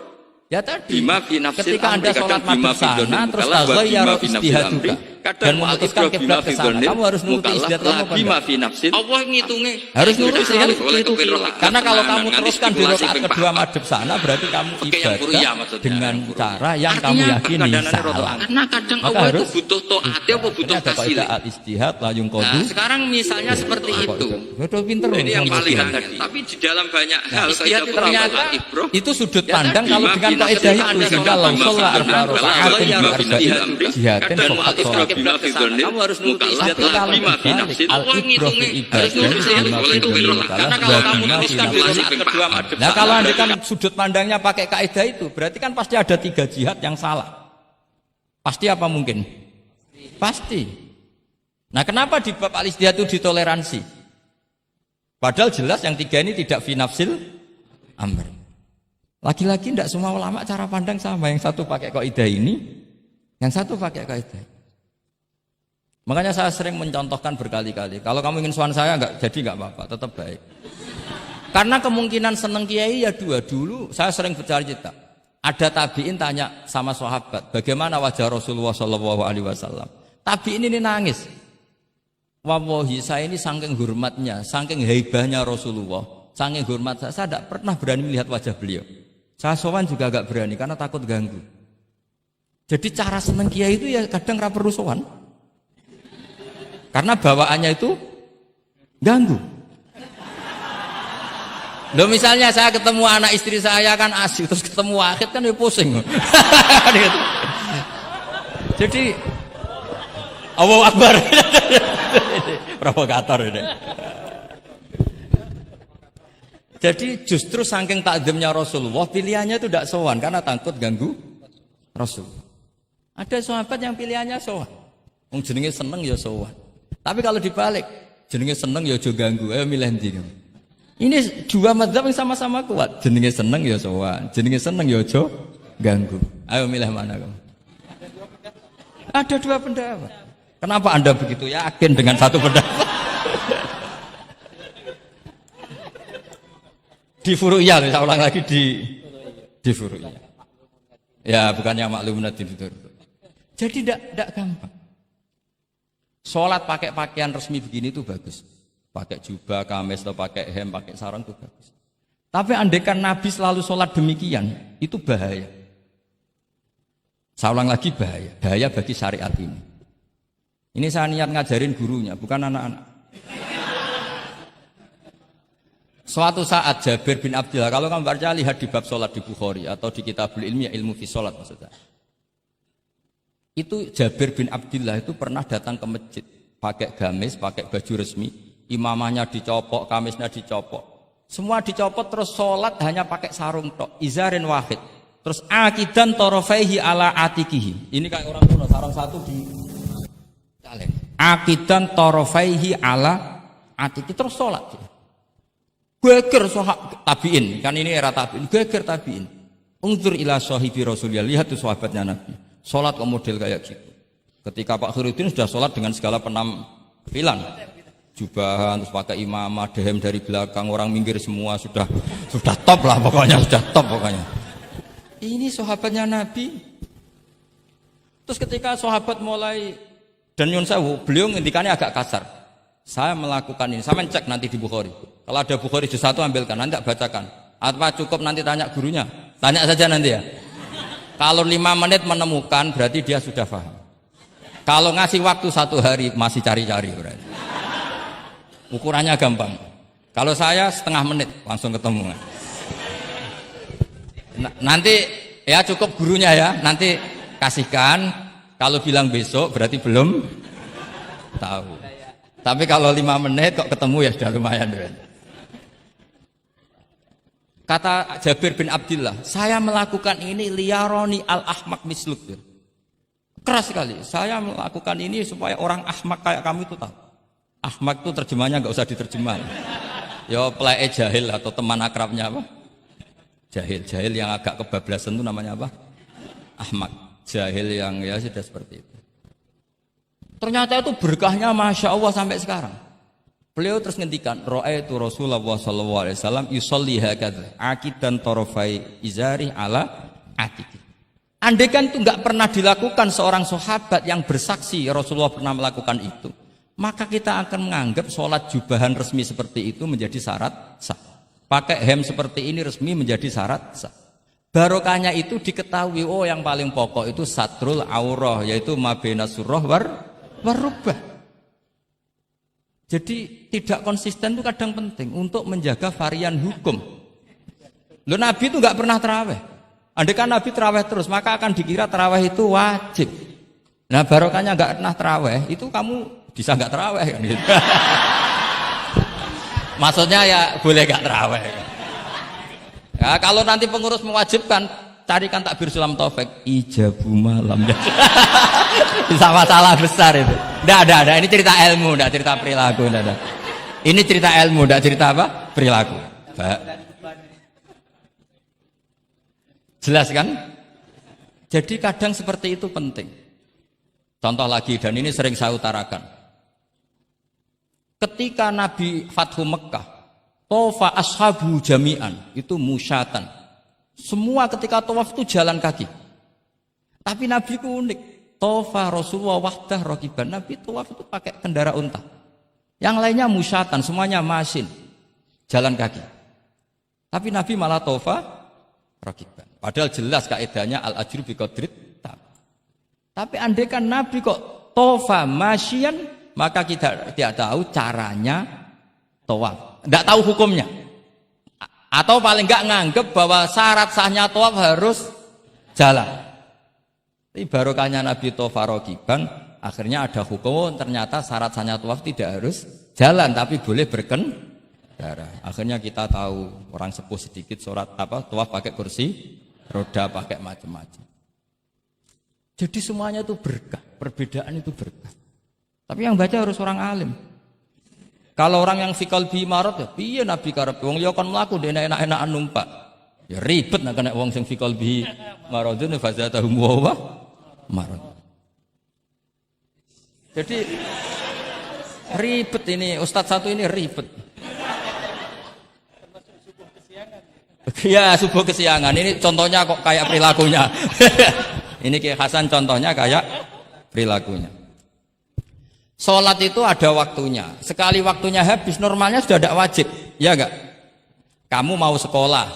Ya tadi, bima fi nafsil ketika amri, Anda sholat kadang bima madhab fi dzannil sana, terus mukallaf wa taghayyara bima fi nafsil istihaduka, amri, dan kadang memutuskan al-ibrah kiblat bima ke fi sana, dzannil kamu harus nuruti mukallaf istiadat la kamu apa bima enggak? fi nafsil. Allah ngitunge Harus Jadi nuruti, selalu harus oleh itu kepen roh kiblat. kiblat Karena kalau tenanan kamu nganti teruskan di spekulasi rakaat ping kedua 4. madhab sana, berarti kamu Fikih yang furu'iyah ibadah maksudnya, dengan yang furu'iyah. cara yang kamu Artinya yakini kadang-kadang rada salah. angel. Karena kadang Maka Allah itu harus butuh taat apa butuh ada kasile? kaidah al-ijtihad la yunqadu. Nah, sekarang misalnya seperti itu. Betul pinter Ini yang loh, paling Bang. angel. Tapi di dalam banyak hal Istihad kaidah ternyata al-ibrah itu sudut Ya pandang tadi, kalau bima dengan fi kaidah nafsil itu amri, sehingga kadang langsung bima lah fi arba'ah nafsil raka'atin amri, bi bima fi arba'in nafsil amri, jihadin kadang faqad mu'alifkan sholat. kiblat ke sana, kamu harus nuruti Tapi istiadat kalau bima fi dibalik, nafsil. Allah al-ibrah ngitunge fil harus ibadah nuruti bima oleh fi kepen roh. dzannil Karena mukallaf kalau wa kamu bima fi menuliskan nafsil. durasi kedua madhab Nah kalau sana, anda kan sudut pandangnya pakai kaidah itu, berarti kan pasti ada 3 jihad yang salah. Pasti apa mungkin? Pasti. Nah kenapa di bab al-ijtihad itu ditoleransi? Padahal jelas yang 3 ini tidak fi nafsil amr. Lagi-lagi tidak semua ulama cara pandang sama. Yang satu pakai kaidah ini, yang satu pakai kaidah. Makanya saya sering mencontohkan berkali-kali. Kalau kamu ingin suan saya enggak jadi enggak apa-apa, tetap baik. Karena kemungkinan seneng kiai ya 2. Dulu saya sering bercerita. Ada tabiin tanya sama sahabat, bagaimana wajah Rasulullah Shallallahu Alaihi Wasallam. Tabiin ini nangis. Wallahi saya ini saking hormatnya, saking haibahnya Rasulullah, saking hormat saya tidak pernah berani melihat wajah beliau. Saya sowan juga agak berani karena takut ganggu. Jadi cara seneng kiai itu ya kadang ra perlu sowan. Karena bawaannya itu ganggu. Loh misalnya saya ketemu anak istri saya kan asyik, terus ketemu Wahid kan ya pusing. Jadi Allahu Akbar. Provokator ini. Jadi justru saking takzimnya Rasulullah, pilihannya itu tidak sowan karena takut ganggu Rasul. Ada sahabat yang pilihannya sowan. Wong jenenge seneng ya sowan. Tapi kalau dibalik, jenenge seneng ya aja ganggu. Ayo milih ndi kamu? Ini 2 mazhab yang sama-sama kuat. Jenenge seneng ya sowan, jenenge seneng ya aja ganggu. Ayo milih mana kamu? Ada 2 pendapat. Kenapa Anda begitu yakin dengan satu pendapat? Di furu'iyah, saya ulang lagi di furu'iyah. Ya, bukannya maklum nanti itu. Jadi tidak gampang. Sholat pakai pakaian resmi begini itu bagus. Pakai jubah, kamis, atau pakai hem, pakai sarung itu bagus. Tapi andaikan Nabi selalu sholat demikian, itu bahaya. Saya ulang lagi bahaya. Bahaya bagi syariat ini. Ini saya niat ngajarin gurunya, bukan anak-anak. Suatu saat Jabir bin Abdillah, kalau kamu baca lihat di bab sholat di Bukhari atau di kitabul ilmi, ilmu fi sholat maksudnya. Itu Jabir bin Abdillah itu pernah datang ke masjid, pakai gamis, pakai baju resmi, imamahnya dicopok, kamisnya dicopok. Semua dicopot terus sholat hanya pakai sarung tok, izarin wahid. Terus akidan torofaihi ala atikihi. Ini kayak orang kuno, sarung satu di akidan torofaihi ala atiki terus sholat. Geger sahabat tabiin, kan ini era tabiin, geger tabiin. Unzur ila sahibi Rasulullah, lihat tuh sahabatnya Nabi. Sholat ke model kayak gitu. Ketika Pak Khairuddin sudah sholat dengan segala Pilan. Jubahan terus pakai imamah, dehem dari belakang, orang minggir semua sudah top lah pokoknya, sudah top pokoknya. Ini sahabatnya Nabi. Terus ketika sahabat mulai dan nyun sewu, beliau ngendikannya agak kasar. Saya melakukan ini, saya cek nanti di Bukhari. Kalau ada Bukhari juz 1 ambilkan, nanti tak bacakan. Apa cukup nanti tanya gurunya? Tanya saja nanti ya. Kalau 5 menit menemukan berarti dia sudah paham. Kalau ngasih waktu 1 hari masih cari-cari berarti. Ukurannya gampang. Kalau saya setengah menit langsung ketemu. Nanti ya cukup gurunya ya. Nanti kasihkan. Kalau bilang besok berarti belum tahu. Tapi kalau 5 menit kok ketemu ya sudah lumayan. Kata Jabir bin Abdullah, saya melakukan ini liyaroni al-ahmak misluk. Keras sekali. Saya melakukan ini supaya orang ahmak kayak kamu itu tahu. Ahmak itu terjemahnya nggak usah diterjemah. Ya play jahil atau teman akrabnya apa? Jahil yang agak kebablasan itu namanya apa? Ahmak. Jahil yang ya sudah seperti itu. Ternyata itu berkahnya Masya Allah sampai sekarang. Beliau terus ngendikan, ra'aitu Rasulullah sallallahu alaihi wasallam yusolli hakadza, aqidan tarafai izari ala atiki. Andai kan itu nggak pernah dilakukan seorang sahabat yang bersaksi Rasulullah pernah melakukan itu, maka kita akan menganggap sholat jubahan resmi seperti itu menjadi syarat sah. Pakai hem seperti ini resmi menjadi syarat sah. Barokahnya itu diketahui, oh yang paling pokok itu satrul aurah, yaitu mabena surah warubah. Jadi tidak konsisten itu kadang penting untuk menjaga varian hukum. Loh, Nabi itu nggak pernah terawih. Andai kan Nabi terawih terus, maka akan dikira terawih itu wajib. Nah barokahnya nggak pernah terawih, itu kamu bisa nggak terawih kan gitu. Maksudnya ya boleh nggak terawih. Ya, kalau nanti pengurus mewajibkan, carikan takbir sulam taufik ijabu malam. Bisa masalah besar itu. Nggak ada. Ini cerita ilmu, nggak cerita perilaku. Nggak ada. Ini cerita ilmu, nggak cerita apa? Perilaku. Jelas kan? Jadi kadang seperti itu penting. Contoh lagi, dan ini sering saya utarakan. Ketika Nabi Fathu Mekah, tofa ashabu jami'an, itu musyatan. Semua ketika tawaf itu jalan kaki. Tapi Nabi itu unik. Tofa Rasulullah wahdah rokiban. Nabi tawaf itu pakai kendaraan unta. Yang lainnya musyatan, semuanya masin. Jalan kaki. Tapi Nabi malah tofa rokiban. Padahal jelas kaidahnya al-ajru biqadrit. Tapi andai kan Nabi kok tofa masyian, maka kita tidak tahu caranya tawaf. Tidak tahu hukumnya. Atau paling enggak nganggep bahwa syarat sahnya tawaf harus jalan. Tapi barokahnya Nabi tofa rokiban, akhirnya ada hukum, ternyata syarat sahnya tawaf tidak harus jalan, tapi boleh berkendara. Akhirnya kita tahu orang sepuh sedikit sholat tawaf pakai kursi roda, pakai macam-macam. Jadi semuanya itu berkah, perbedaan itu berkah. Tapi yang baca harus orang alim. Kalau orang yang fikal bi marot ya piye Nabi karep wong ya kon mlaku ndek enak-enakan numpak. Ya ribet nek kena wong sing fikal bi marodun fazatahum wa marot. Jadi ribet ini ustadz satu ini ribet. Ya subuh kesiangan ini contohnya kok kayak perilakunya. Ini Ki Hasan contohnya kayak perilakunya. Sholat itu ada waktunya. Sekali waktunya habis, normalnya sudah tidak wajib. Ya enggak? Kamu mau sekolah,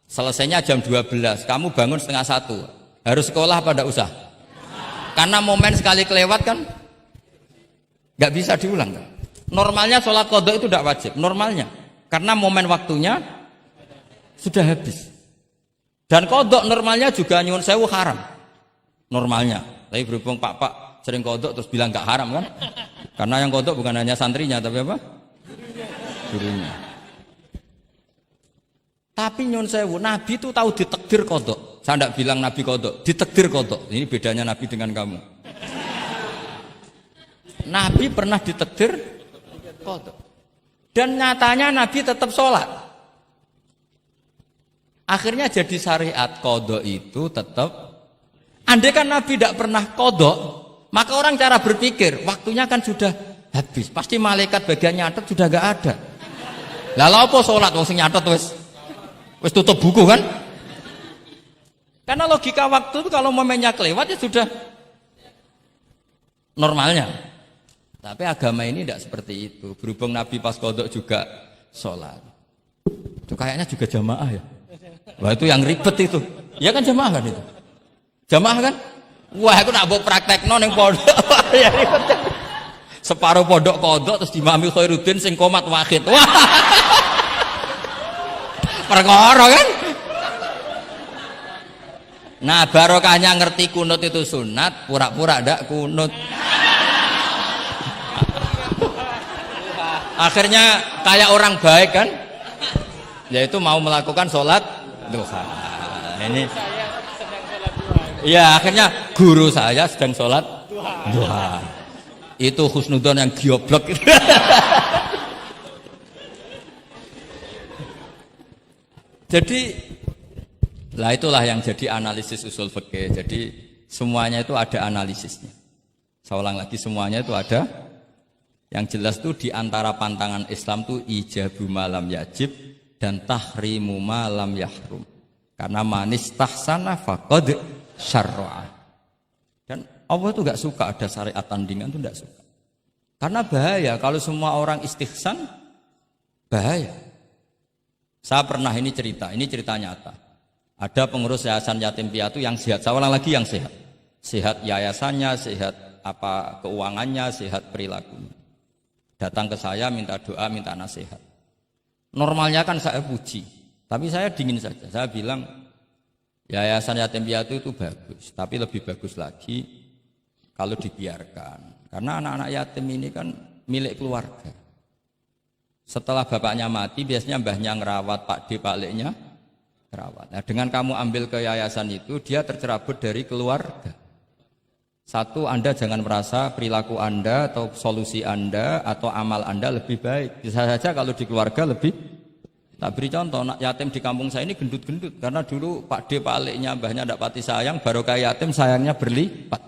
selesainya jam 12. Kamu bangun setengah 1. Harus sekolah apa tidak usah? Karena momen sekali kelewat kan nggak bisa diulang kan? Normalnya sholat qadha itu tidak wajib. Normalnya. Karena momen waktunya sudah habis. Dan qadha normalnya juga nyuwun sewu haram. Normalnya. Tapi berhubung Pak sering kodok terus bilang gak haram kan? Karena yang kodok bukan hanya santrinya tapi apa? Gurunya. Tapi nyun sewu, Nabi itu tahu ditakdir kodok. Saya tidak bilang Nabi kodok, ditakdir kodok. Ini bedanya Nabi dengan kamu. Nabi pernah ditakdir kodok. Dan nyatanya Nabi tetap sholat. Akhirnya jadi syariat kodok itu tetap. Andai kan Nabi tidak pernah kodok, maka orang cara berpikir waktunya kan sudah habis. Pasti malaikat bagian nyatet sudah gak ada. Lah apa sholat wong sing nyatet wis tutup buku kan? Karena logika waktu itu kalau momennya kelewat ya sudah normalnya. Tapi agama ini tidak seperti itu. Berhubung Nabi pas kodok juga sholat. Itu kayaknya juga jamaah ya. Wah itu yang ribet itu. Ya kan jamaah kan itu. Jamaah kan? Wah aku nak mbok praktekno ning pondok. Ya ribet. Separuh pondok kodok terus dimami Khairuddin sing komat wahid. Wah. Perkara kan? Nah barokahnya ngerti kunut itu sunat, pura-pura ndak kunut. Akhirnya kayak orang baik kan, yaitu mau melakukan sholat duha. Ini, ya akhirnya guru saya sedang sholat duha. Itu husnudon yang gioblok. Jadi, lah itulah yang jadi analisis usul fikih. Jadi semuanya itu ada analisisnya. Saya ulang lagi semuanya itu ada. Yang jelas tuh di antara pantangan Islam tuh ijabu malam yajib dan tahrimu malam yahrum. Karena manis tahsana faqad syarra'a. Dan Allah tuh gak suka ada syariat tandingan tuh gak suka. Karena bahaya kalau semua orang istihsan bahaya. Saya pernah ini cerita nyata. Ada pengurus yayasan yatim piatu yang sehat. Saya ulang lagi yang sehat. Sehat yayasannya, sehat apa keuangannya, sehat perilakunya. Datang ke saya minta doa, minta nasihat. Normalnya kan saya puji, tapi saya dingin saja. Saya bilang yayasan yatim piatu itu bagus, tapi lebih bagus lagi kalau dibiarkan. Karena anak-anak yatim ini kan milik keluarga. Setelah bapaknya mati, biasanya mbahnya ngerawat, Pak D, Pak Leknya ngerawat. Nah, dengan kamu ambil ke yayasan itu, dia tercerabut dari keluarga. Satu, Anda jangan merasa perilaku Anda atau solusi Anda atau amal Anda lebih baik. Bisa saja kalau di keluarga lebih. Tak beri contoh, anak yatim di kampung saya ini gendut-gendut. Karena dulu Pak D, Pak Leknya, mbahnya tidak pati sayang, barokah yatim sayangnya berlipat.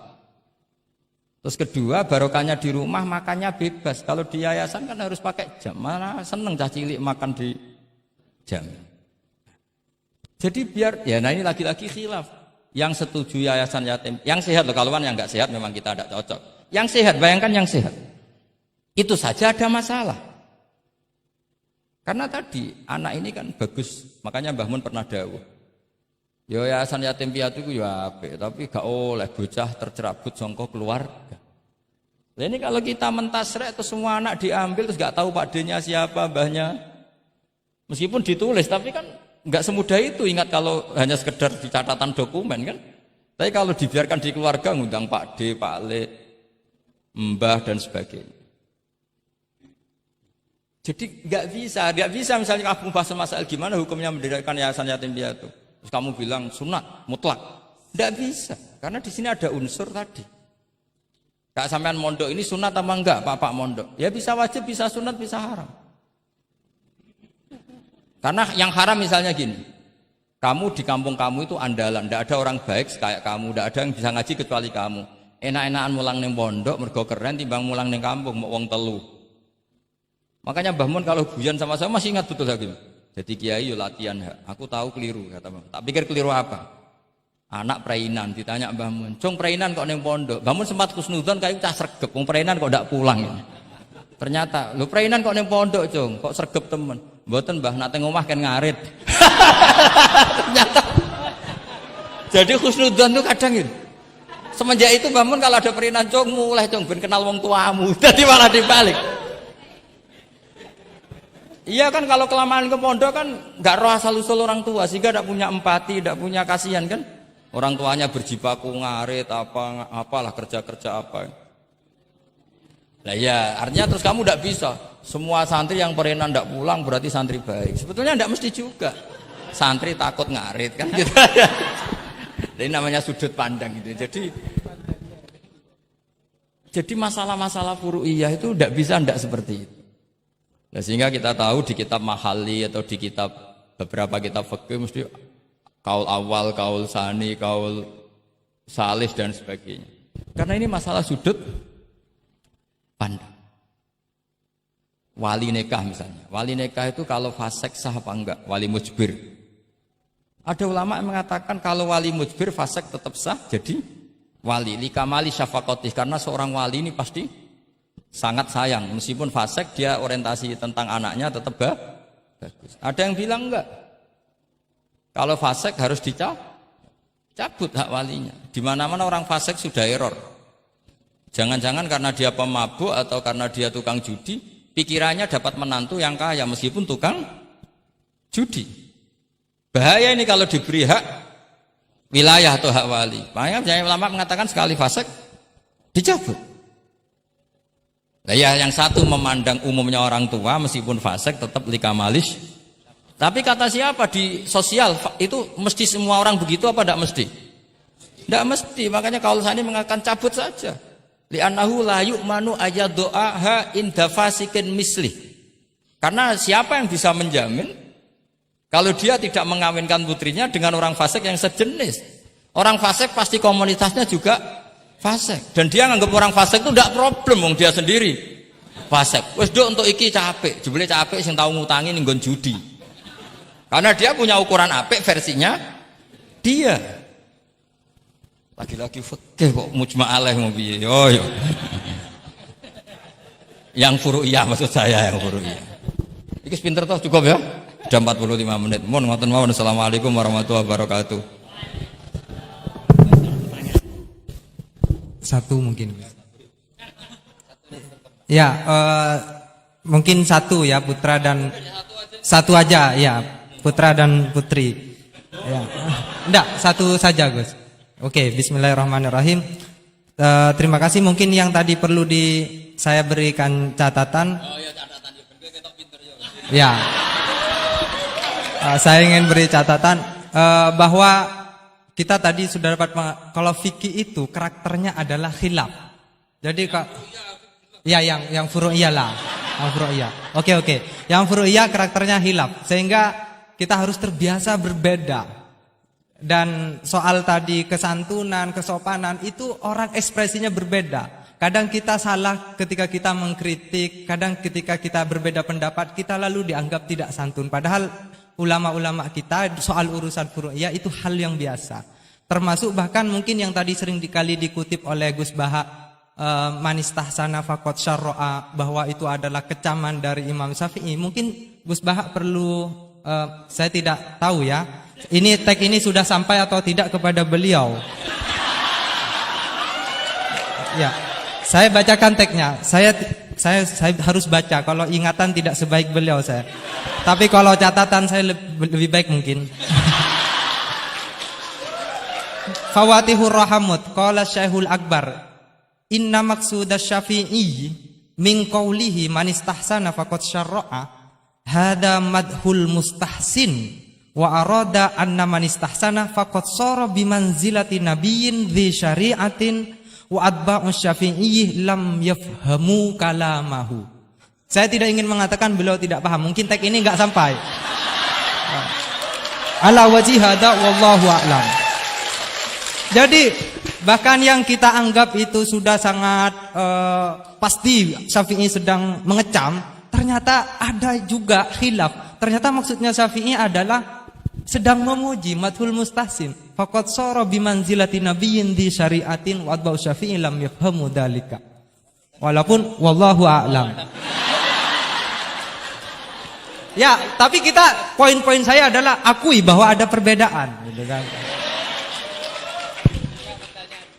Terus kedua, barokahnya di rumah makannya bebas. Kalau di yayasan kan harus pakai jam. Mana seneng cah cilik makan di jam. Jadi biar, ya nah ini lagi-lagi khilaf. Yang setuju yayasan yatim, yang sehat loh, kalau kan yang nggak sehat memang kita tidak cocok. Yang sehat, bayangkan yang sehat, itu saja ada masalah. Karena tadi anak ini kan bagus, makanya Mbah Mun pernah dawuh, yayasan yatim piatu itu ya apik, tapi gak oleh bocah tercerabut songko keluarga. Nah, ini kalau kita mentasrek terus semua anak diambil terus gak tahu Pak D-nya siapa, mbahnya, meskipun ditulis, tapi kan nggak semudah itu. Ingat kalau hanya sekedar di catatan dokumen kan. Tapi kalau dibiarkan di keluarga ngundang Pak D, Pak Le, Mbah dan sebagainya. Jadi nggak bisa misalnya kamu bahas masalah gimana hukumnya mendirikan yayasan yatim piatu. Terus kamu bilang sunat mutlak. Nggak bisa. Karena di sini ada unsur tadi. Kak sampean mondok ini sunat apa enggak, Pak mondok? Ya bisa wajib, bisa sunat, bisa haram. Karena yang haram misalnya gini, kamu di kampung kamu itu andalan, tidak ada orang baik kayak kamu, tidak ada yang bisa ngaji kecuali kamu. Enak-enakan mulang neng pondok, mergo keren timbang mulang neng kampung, mau wong telu. Makanya Mbah Mun kalau guyon sama saya masih ingat betul lagi. Jadi kiai yo latihan, aku tahu keliru kata Mbah. Tak pikir keliru apa? Anak perainan ditanya Mbah Mun, "Cung perainan kok neng pondok?" Mbah Mun sempat kusnudon kayak cah sregep, wong perainan kok ndak pulang ini. Ternyata, lu perainan kok neng pondok, Cung, kok sregep temen. Mboten Mbah, nak teng omah kan ngarit. Ternyata. Jadi husnudzon itu kadang gitu. Semenjak itu Mbah Mun kalau ada perinan Cung mulai Cung ben kenal wong tuamu. Jadi malah dibalik. Iya kan kalau kelamaan ke pondok kan enggak roh asal usul orang tua sehingga tidak punya empati, tidak punya kasihan kan. Orang tuanya berjibaku ngarit apalah kerja-kerja apa. Nah ya, artinya terus kamu tidak bisa. Semua santri yang perenan tidak pulang berarti santri baik. Sebetulnya tidak mesti juga. Santri takut ngarit kan gitu. Ini namanya sudut pandang gitu. Jadi masalah-masalah furu'iyah itu tidak bisa tidak seperti itu. Nah, sehingga kita tahu di kitab Mahali atau di kitab beberapa kitab fikih mesti kaul awal, kaul sani, kaul salis dan sebagainya. Karena ini masalah sudut pandang. wali nikah misalnya. Wali nikah itu kalau fasik sah apa enggak? Wali mujbir. Ada ulama yang mengatakan kalau wali mujbir fasik tetap sah jadi wali. Likamali syafaqatih, karena seorang wali ini pasti sangat sayang. Meskipun fasik dia orientasi tentang anaknya tetap bagus. Ada yang bilang enggak. Kalau fasik harus dicabut hak walinya. Di mana-mana orang fasik sudah error. Jangan-jangan karena dia pemabuk atau karena dia tukang judi, pikirannya dapat menantu yang kaya meskipun tukang judi. Bahaya ini kalau diberi hak wilayah atau hak wali. Makanya ulama mengatakan sekali fasik dicabut. Nah, ya yang satu memandang umumnya orang tua meskipun fasik tetap likamalis. Tapi kata siapa di sosial itu mesti semua orang begitu apa tidak mesti? Tidak mesti. Makanya kalau saya ini mengatakan cabut saja. Li'annahu la yu'manu ayadu'aha inda fasikin mislih. Karena siapa yang bisa menjamin kalau dia tidak mengawinkan putrinya dengan orang fasik yang sejenis. Orang fasik pasti komunitasnya juga fasik. Dan dia nganggap orang fasik itu tidak problem, dia sendiri fasik. Wes dok untuk iki capek, jebule capek sing tau ngutangi ning nggon judi. Karena dia punya ukuran apik versinya dia. Lagi-lagi fikih kok mujma' alaih mau piye. Yo yo. Yang furu'iyah maksud saya, yang furu'iyah. Iki pinter toh cukup ya? Sudah 45 menit. Mohon ngoten mawon. Assalamualaikum warahmatullahi wabarakatuh. Satu mungkin. Ya, mungkin satu ya putra dan satu aja ya putra dan putri. Ya. Enggak, satu saja Gus. Oke, bismillahirrahmanirrahim. Terima kasih. Mungkin yang tadi perlu saya berikan catatan. Oh ya, catatan ya. Saya ingin beri catatan bahwa kita tadi sudah dapat kalau fikih itu karakternya adalah khilaf. Jadi ya yang furu'iyah lah, yang furu'iyah. Oke. Yang furu'iyah karakternya khilaf sehingga kita harus terbiasa berbeda. Dan soal tadi kesantunan, kesopanan itu orang ekspresinya berbeda. Kadang kita salah ketika kita mengkritik, kadang ketika kita berbeda pendapat kita lalu dianggap tidak santun. Padahal ulama-ulama kita soal urusan furu'iyah itu hal yang biasa. Termasuk bahkan mungkin yang tadi sering dikali dikutip oleh Gus Baha, manistahsana faqad syarra'a, bahwa itu adalah kecaman dari Imam Syafi'i. Mungkin Gus Baha perlu, saya tidak tahu ya, ini tag ini sudah sampai atau tidak kepada beliau. Ya, saya bacakan tagnya. Saya harus baca. Kalau ingatan tidak sebaik beliau saya. Tapi kalau catatan saya lebih baik mungkin. Fawatihur Rahamut qala Syekhul Akbar inna maqsudash Syafi'i min qawlihi man istahsana faqad syarra'a hada madhul mustahsin wa arada anna man istahsana faqad sara bimanzilati nabiyyin dzi syari'atin wa atba'u Syafi'i lam yafhamu kalamahu. Saya tidak ingin mengatakan beliau tidak paham, mungkin tag ini enggak sampai. Ala wajhi hada wallahu a'lam. Jadi bahkan yang kita anggap itu sudah sangat pasti Syafi'i sedang mengecam, ternyata ada juga khilaf. Ternyata maksudnya Syafi'i adalah sedang memuji, madhul mustahsin. Faqad sara bimanzilati nabiyyin di syari'atin wa atba'u Syafi'i lam yafhamu dzalika. Walaupun wallahu a'lam. Ya, tapi poin-poin saya adalah akui bahwa ada perbedaan, gitu kan.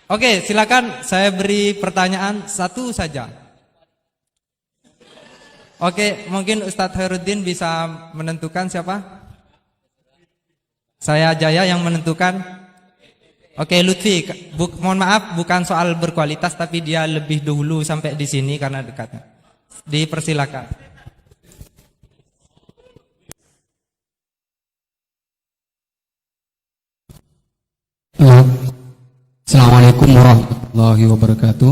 Oke, silakan saya beri pertanyaan satu saja. Oke, mungkin Ustadz Khairuddin bisa menentukan siapa? Saya Jaya yang menentukan. Oke, Lutfi, mohon maaf bukan soal berkualitas tapi dia lebih dahulu sampai di sini karena dekatnya. Dipersilakan. Assalamualaikum warahmatullahi wabarakatuh.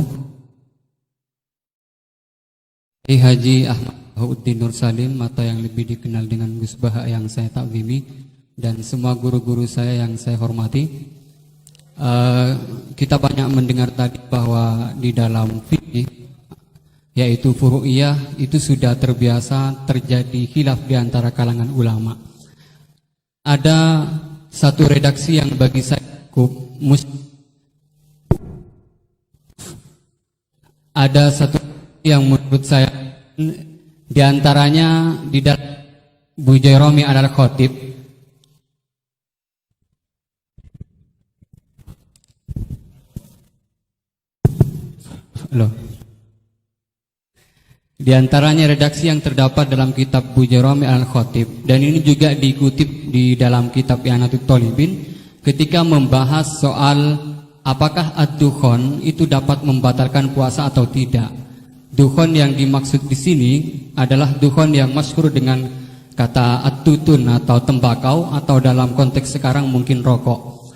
Haji Ahmad Bahuddin Nur Salim atau yang lebih dikenal dengan Gus Baha yang saya takzimi dan semua guru-guru saya yang saya hormati. Kita banyak mendengar tadi bahwa di dalam fikih yaitu furu'iyah, itu sudah terbiasa terjadi khilaf di antara kalangan ulama. Ada satu redaksi yang bagi saya cukup ada satu yang menurut saya di antaranya di dalam Bujairami al-Khatib. Loh. Di antaranya redaksi yang terdapat dalam kitab Bujairami al-Khatib, dan ini juga dikutip di dalam kitab I'anatul Talibin ketika membahas soal apakah ad-dukhon itu dapat membatalkan puasa atau tidak. Dukhon yang dimaksud di sini adalah dukhon yang masyhur dengan kata at-tutun atau tembakau, atau dalam konteks sekarang mungkin rokok.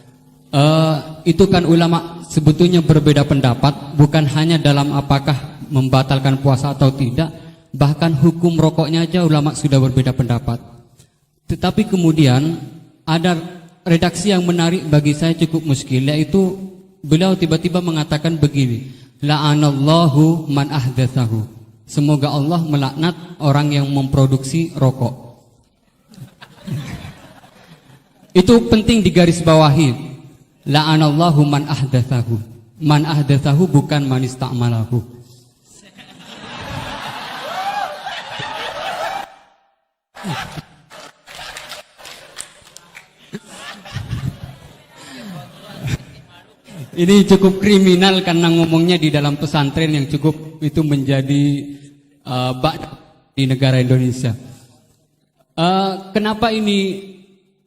Itu kan ulama sebetulnya berbeda pendapat, bukan hanya dalam apakah membatalkan puasa atau tidak, bahkan hukum rokoknya aja ulama sudah berbeda pendapat. Tetapi kemudian ada redaksi yang menarik bagi saya cukup muskil, yaitu beliau tiba-tiba mengatakan begini, la'anallahu man ahdatsahu. Semoga Allah melaknat orang yang memproduksi rokok. Itu penting digarisbawahi. La'anallahu man ahdatsahu. Man ahdatsahu bukan man ista'malahu. Ini cukup kriminal karena ngomongnya di dalam pesantren yang cukup itu menjadi di negara Indonesia. Kenapa ini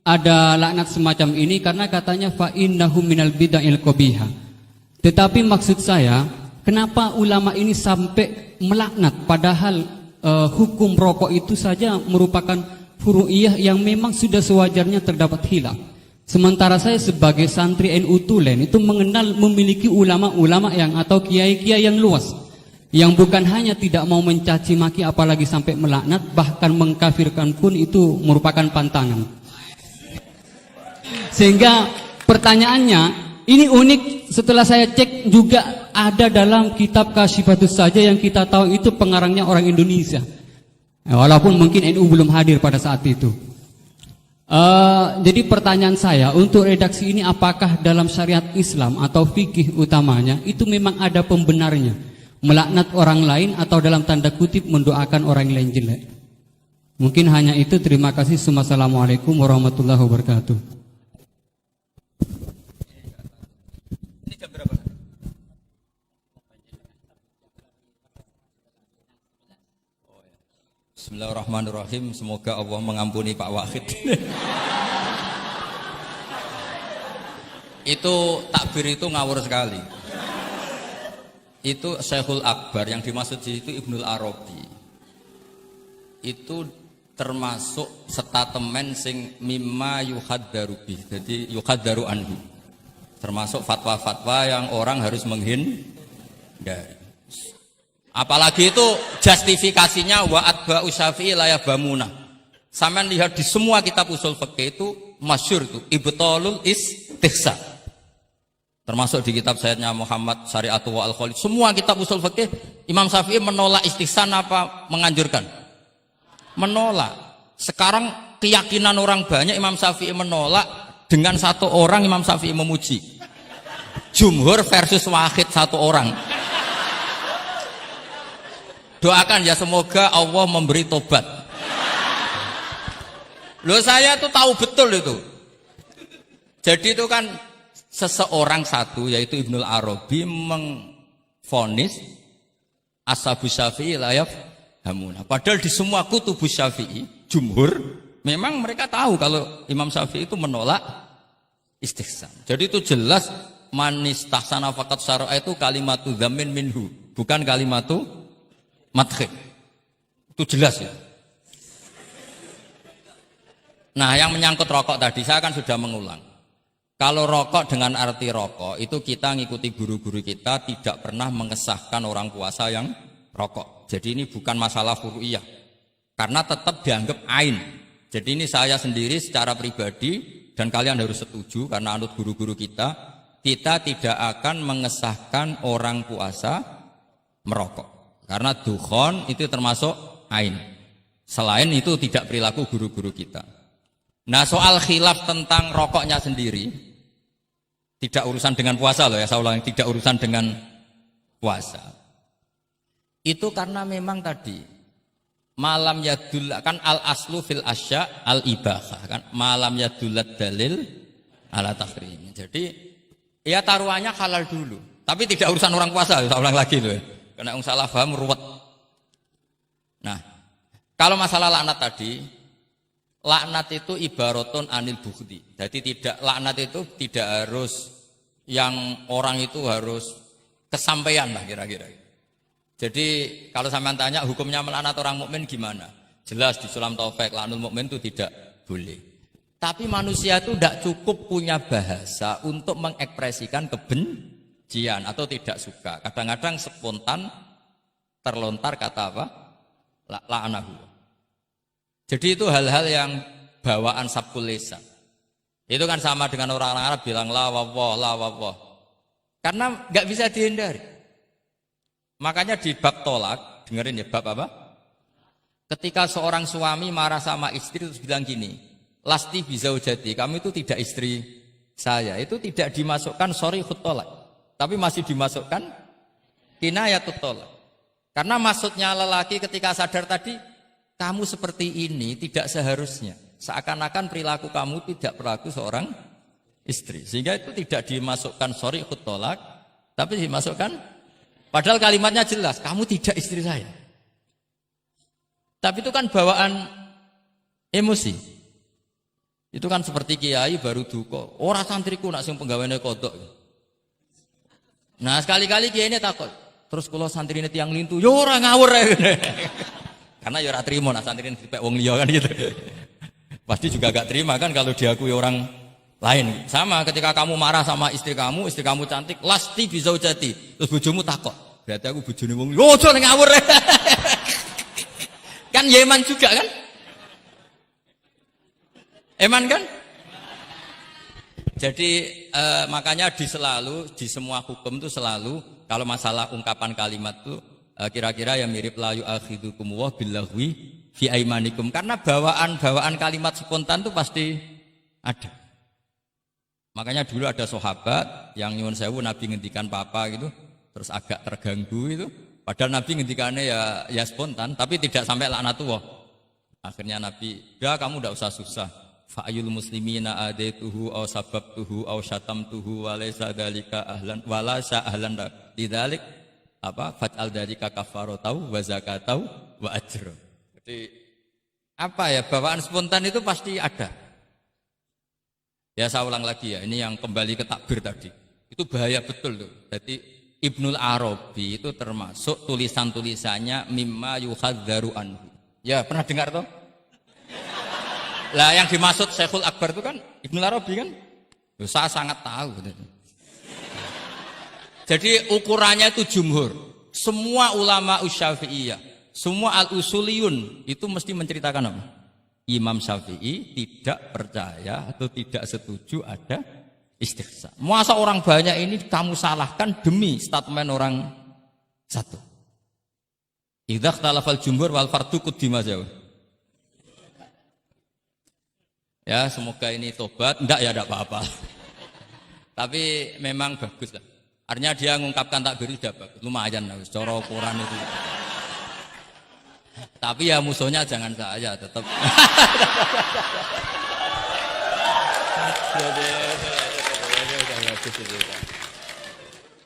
ada laknat semacam ini? Karena katanya fa innahu minal bid'il qabihah. Tetapi maksud saya, kenapa ulama ini sampai melaknat padahal hukum rokok itu saja merupakan furu'iyah yang memang sudah sewajarnya terdapat khilaf. Sementara saya sebagai santri NU Tulen itu mengenal memiliki ulama-ulama yang atau kiai-kiai yang luas, yang bukan hanya tidak mau mencaci maki apalagi sampai melaknat, bahkan mengkafirkan pun itu merupakan pantangan. Sehingga pertanyaannya ini unik, setelah saya cek juga ada dalam kitab Kasyifatus saja yang kita tahu itu pengarangnya orang Indonesia, walaupun mungkin NU belum hadir pada saat itu. Jadi pertanyaan saya untuk redaksi ini, apakah dalam syariat Islam atau fikih utamanya itu memang ada pembenarnya melaknat orang lain atau dalam tanda kutip mendoakan orang lain jelek? Mungkin hanya itu. Terima kasih. Assalamualaikum warahmatullahi wabarakatuh. Bismillahirrahmanirrahim. Semoga Allah mengampuni Pak Wahid. Itu takbir itu ngawur sekali. Itu Syekhul Akbar, yang dimaksud di situ Ibnul Arabi. Itu termasuk statemen sing mimma yuhaddaru bih. Jadi yuhaddaru anhu. Termasuk fatwa-fatwa yang orang harus menghindari. Apalagi itu justifikasinya wa atba'u Syafi'i la yabamuna. Sampean lihat di semua kitab usul fikih itu masyhur itu ibtalul istihsan. Termasuk di kitab Sayyidina Muhammad Syari'atu wa al-Khalid. Semua kitab usul fikih Imam Syafi'i menolak istihsan apa menganjurkan? Menolak. Sekarang keyakinan orang banyak Imam Syafi'i menolak, dengan satu orang Imam Syafi'i memuji. Jumhur versus wahid satu orang. Doakan ya semoga Allah memberi tobat. Loh, saya tuh tahu betul itu. Jadi itu kan seseorang satu, yaitu Ibnul Arabi, mengvonis ashabu Syafi'i la yafhamuna. Padahal di semua kutubus Syafi'i, jumhur, memang mereka tahu kalau Imam Syafi'i itu menolak istihsan. Jadi itu jelas manis tahsana faqat syara'a itu kalimatu dzamin minhu, bukan kalimatu madkhil. Itu jelas ya. Nah, yang menyangkut rokok tadi saya kan sudah mengulang. Kalau rokok dengan arti rokok itu kita ngikuti guru-guru kita, tidak pernah mengesahkan orang puasa yang rokok. Jadi ini bukan masalah furu'iyah, karena tetap dianggap ain. Jadi ini saya sendiri secara pribadi, dan kalian harus setuju karena anut guru-guru kita tidak akan mengesahkan orang puasa merokok. Karena dukhon itu termasuk ain. Selain itu tidak perilaku guru-guru kita. Nah, soal khilaf tentang rokoknya sendiri, tidak urusan dengan puasa loh ya, saya ulang, tidak urusan dengan puasa. Itu karena memang tadi malam yadul kan al aslu fil asya al ibahah kan, malam yadulat dalil ala tahrim. Jadi ya taruhannya halal dulu, tapi tidak urusan orang puasa. Saya ulang lagi loh ya, karena yang salah paham ruwet. Nah, kalau masalah laknat tadi, laknat itu ibaratun anil bukhdi. Jadi tidak, laknat itu tidak harus yang orang itu harus kesampaian lah kira-kira. Jadi kalau sampean tanya hukumnya melaknat orang mukmin gimana? Jelas di Sulam Taufik laknul mukmin itu tidak boleh. Tapi manusia itu tidak cukup punya bahasa untuk mengekspresikan kebencian atau tidak suka. Kadang-kadang spontan terlontar kata apa? La'anahu. Jadi itu hal-hal yang bawaan sabkul lisan. Itu kan sama dengan orang Arab bilang la wawah. Karena nggak bisa dihindari. Makanya di bab tolak, dengerin ya bab apa? Ketika seorang suami marah sama istri terus bilang gini, lasti bizaujati, kamu itu tidak istri saya. Itu tidak dimasukkan sorihut tolak, tapi masih dimasukkan kinayatut tolak. Karena maksudnya lelaki ketika sadar tadi, kamu seperti ini tidak seharusnya. Seakan-akan perilaku kamu tidak perilaku seorang istri. Sehingga itu tidak dimasukkan sorihut tolak, tapi dimasukkan, padahal kalimatnya jelas, kamu tidak istri saya. Tapi itu kan bawaan emosi. Itu kan seperti kiai baru duka, ora santriku nak sing penggaweane kodok. Nah, sekali-kali kiai ini takut. Terus kalau santri ini tiang lintu, yo ora ngawur ya. Karena ya ora trimo nak santri ini dipek wong liya kan gitu. Pasti juga gak terima kan kalau diakui orang lain. Sama ketika kamu marah sama istri kamu cantik, lasti bizaujati. Terus bojomu takut. Berarti aku bojone wong liya. Yo aja ngawur. Kan Yeman juga kan? Eman kan? Jadi makanya di semua hukum itu selalu kalau masalah ungkapan kalimat itu kira-kira yang mirip la yu'akhidukum wa billahwi fi aimanikum, karena bawaan kalimat spontan itu pasti ada. Makanya dulu ada sahabat yang nyuwun sewu Nabi ngendikan papa gitu, terus agak terganggu itu, padahal Nabi ngendikannya ya spontan, tapi tidak sampai laknatullah. Akhirnya Nabi, "Ya kamu enggak usah susah. Fa'ayul muslimina adaituhu aw sababtuhu aw syatamtuhu wa laysa dzalika ahlan wala sa ahlan lidzalik apa fa'al dzalika kafaratau wa zakatau wa ajr." Jadi apa ya, bawaan spontan itu pasti ada. Ya saya ulang lagi ya, ini yang kembali ke takbir tadi. Itu bahaya betul tuh. Jadi Ibnul Arabi itu termasuk tulisan-tulisannya mimma yuhadzaru anhu. Ya, pernah dengar toh? Lah yang dimaksud Syekhul Akbar itu kan Ibnu Arabi kan? Loh, saya sangat tahu. Jadi ukurannya itu jumhur. Semua ulama Syafi'iyah, semua al-usuliyun itu mesti menceritakan apa? Imam Syafi'i tidak percaya atau tidak setuju ada istighsa. Masa orang banyak ini kamu salahkan demi statement orang satu. Idza ikhtalafal jumhur wal fardu quddima jauh. Ya, semoga ini tobat. Enggak ya, enggak apa-apa. Tapi memang bagus lah. Artinya dia mengungkapkan takbir sudah bagus. Lumayan lah, cara ukuran itu. Tapi ya musuhnya jangan saya tetap.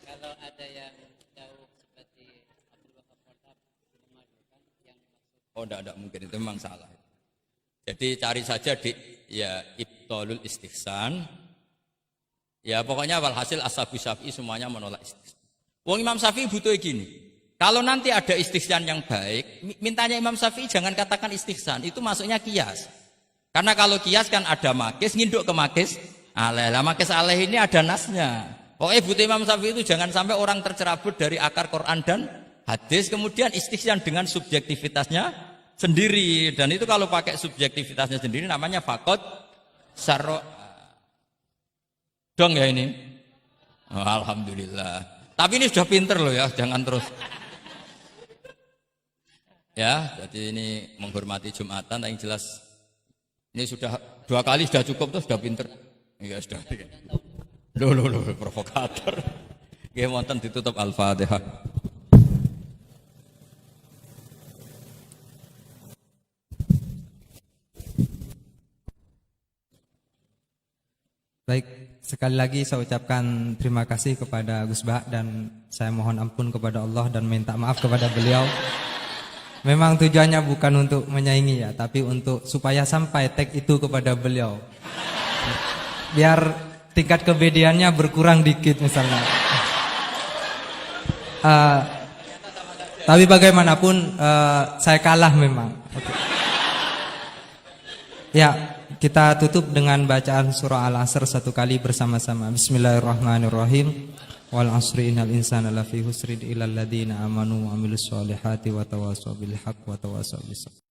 Kalau ada yang jauh seperti Abdul Wahab memadukan yang enggak mungkin, itu memang salah. Jadi cari saja di ya ibtalul istihsan. Ya pokoknya walhasil ashabu Syafi'i semuanya menolak istihsan. Wong Imam Syafi'i butuh gini. Kalau nanti ada istihsan yang baik, mintanya Imam Syafi'i jangan katakan istihsan, itu masuknya kias. Karena kalau kias kan ada makis, nginduk ke makis aleh. Lah makis aleh ini ada nasnya. Pokoknya butuh Imam Syafi'i itu jangan sampai orang tercerabut dari akar Quran dan hadis, kemudian istihsan dengan subjektivitasnya sendiri, dan itu kalau pakai subjektivitasnya sendiri namanya fakot syarro dong ya ini. Oh, alhamdulillah. Tapi ini sudah pinter loh ya, jangan terus. Ya, jadi ini menghormati Jumatan, yang jelas ini sudah 2 kali sudah cukup tuh, sudah pinter. Iya sudah. Loh, provokator. Nggih wonten ditutup Al-Fatihah. Baik, sekali lagi saya ucapkan terima kasih kepada Gus Bah dan saya mohon ampun kepada Allah dan minta maaf kepada beliau. Memang tujuannya bukan untuk menyaingi ya, tapi untuk supaya sampai tag itu kepada beliau. Biar tingkat kebedaannya berkurang dikit misalnya. Tapi bagaimanapun saya kalah memang. Okay. Ya, kita tutup dengan bacaan surah Al-Asr 1 kali bersama-sama. Bismillahirrahmanirrahim. Wal asri innal insana lafi husrin illal ladzina amanu wa amilus solihati wa tawassaw bil haqq wa tawassaw bis sabr.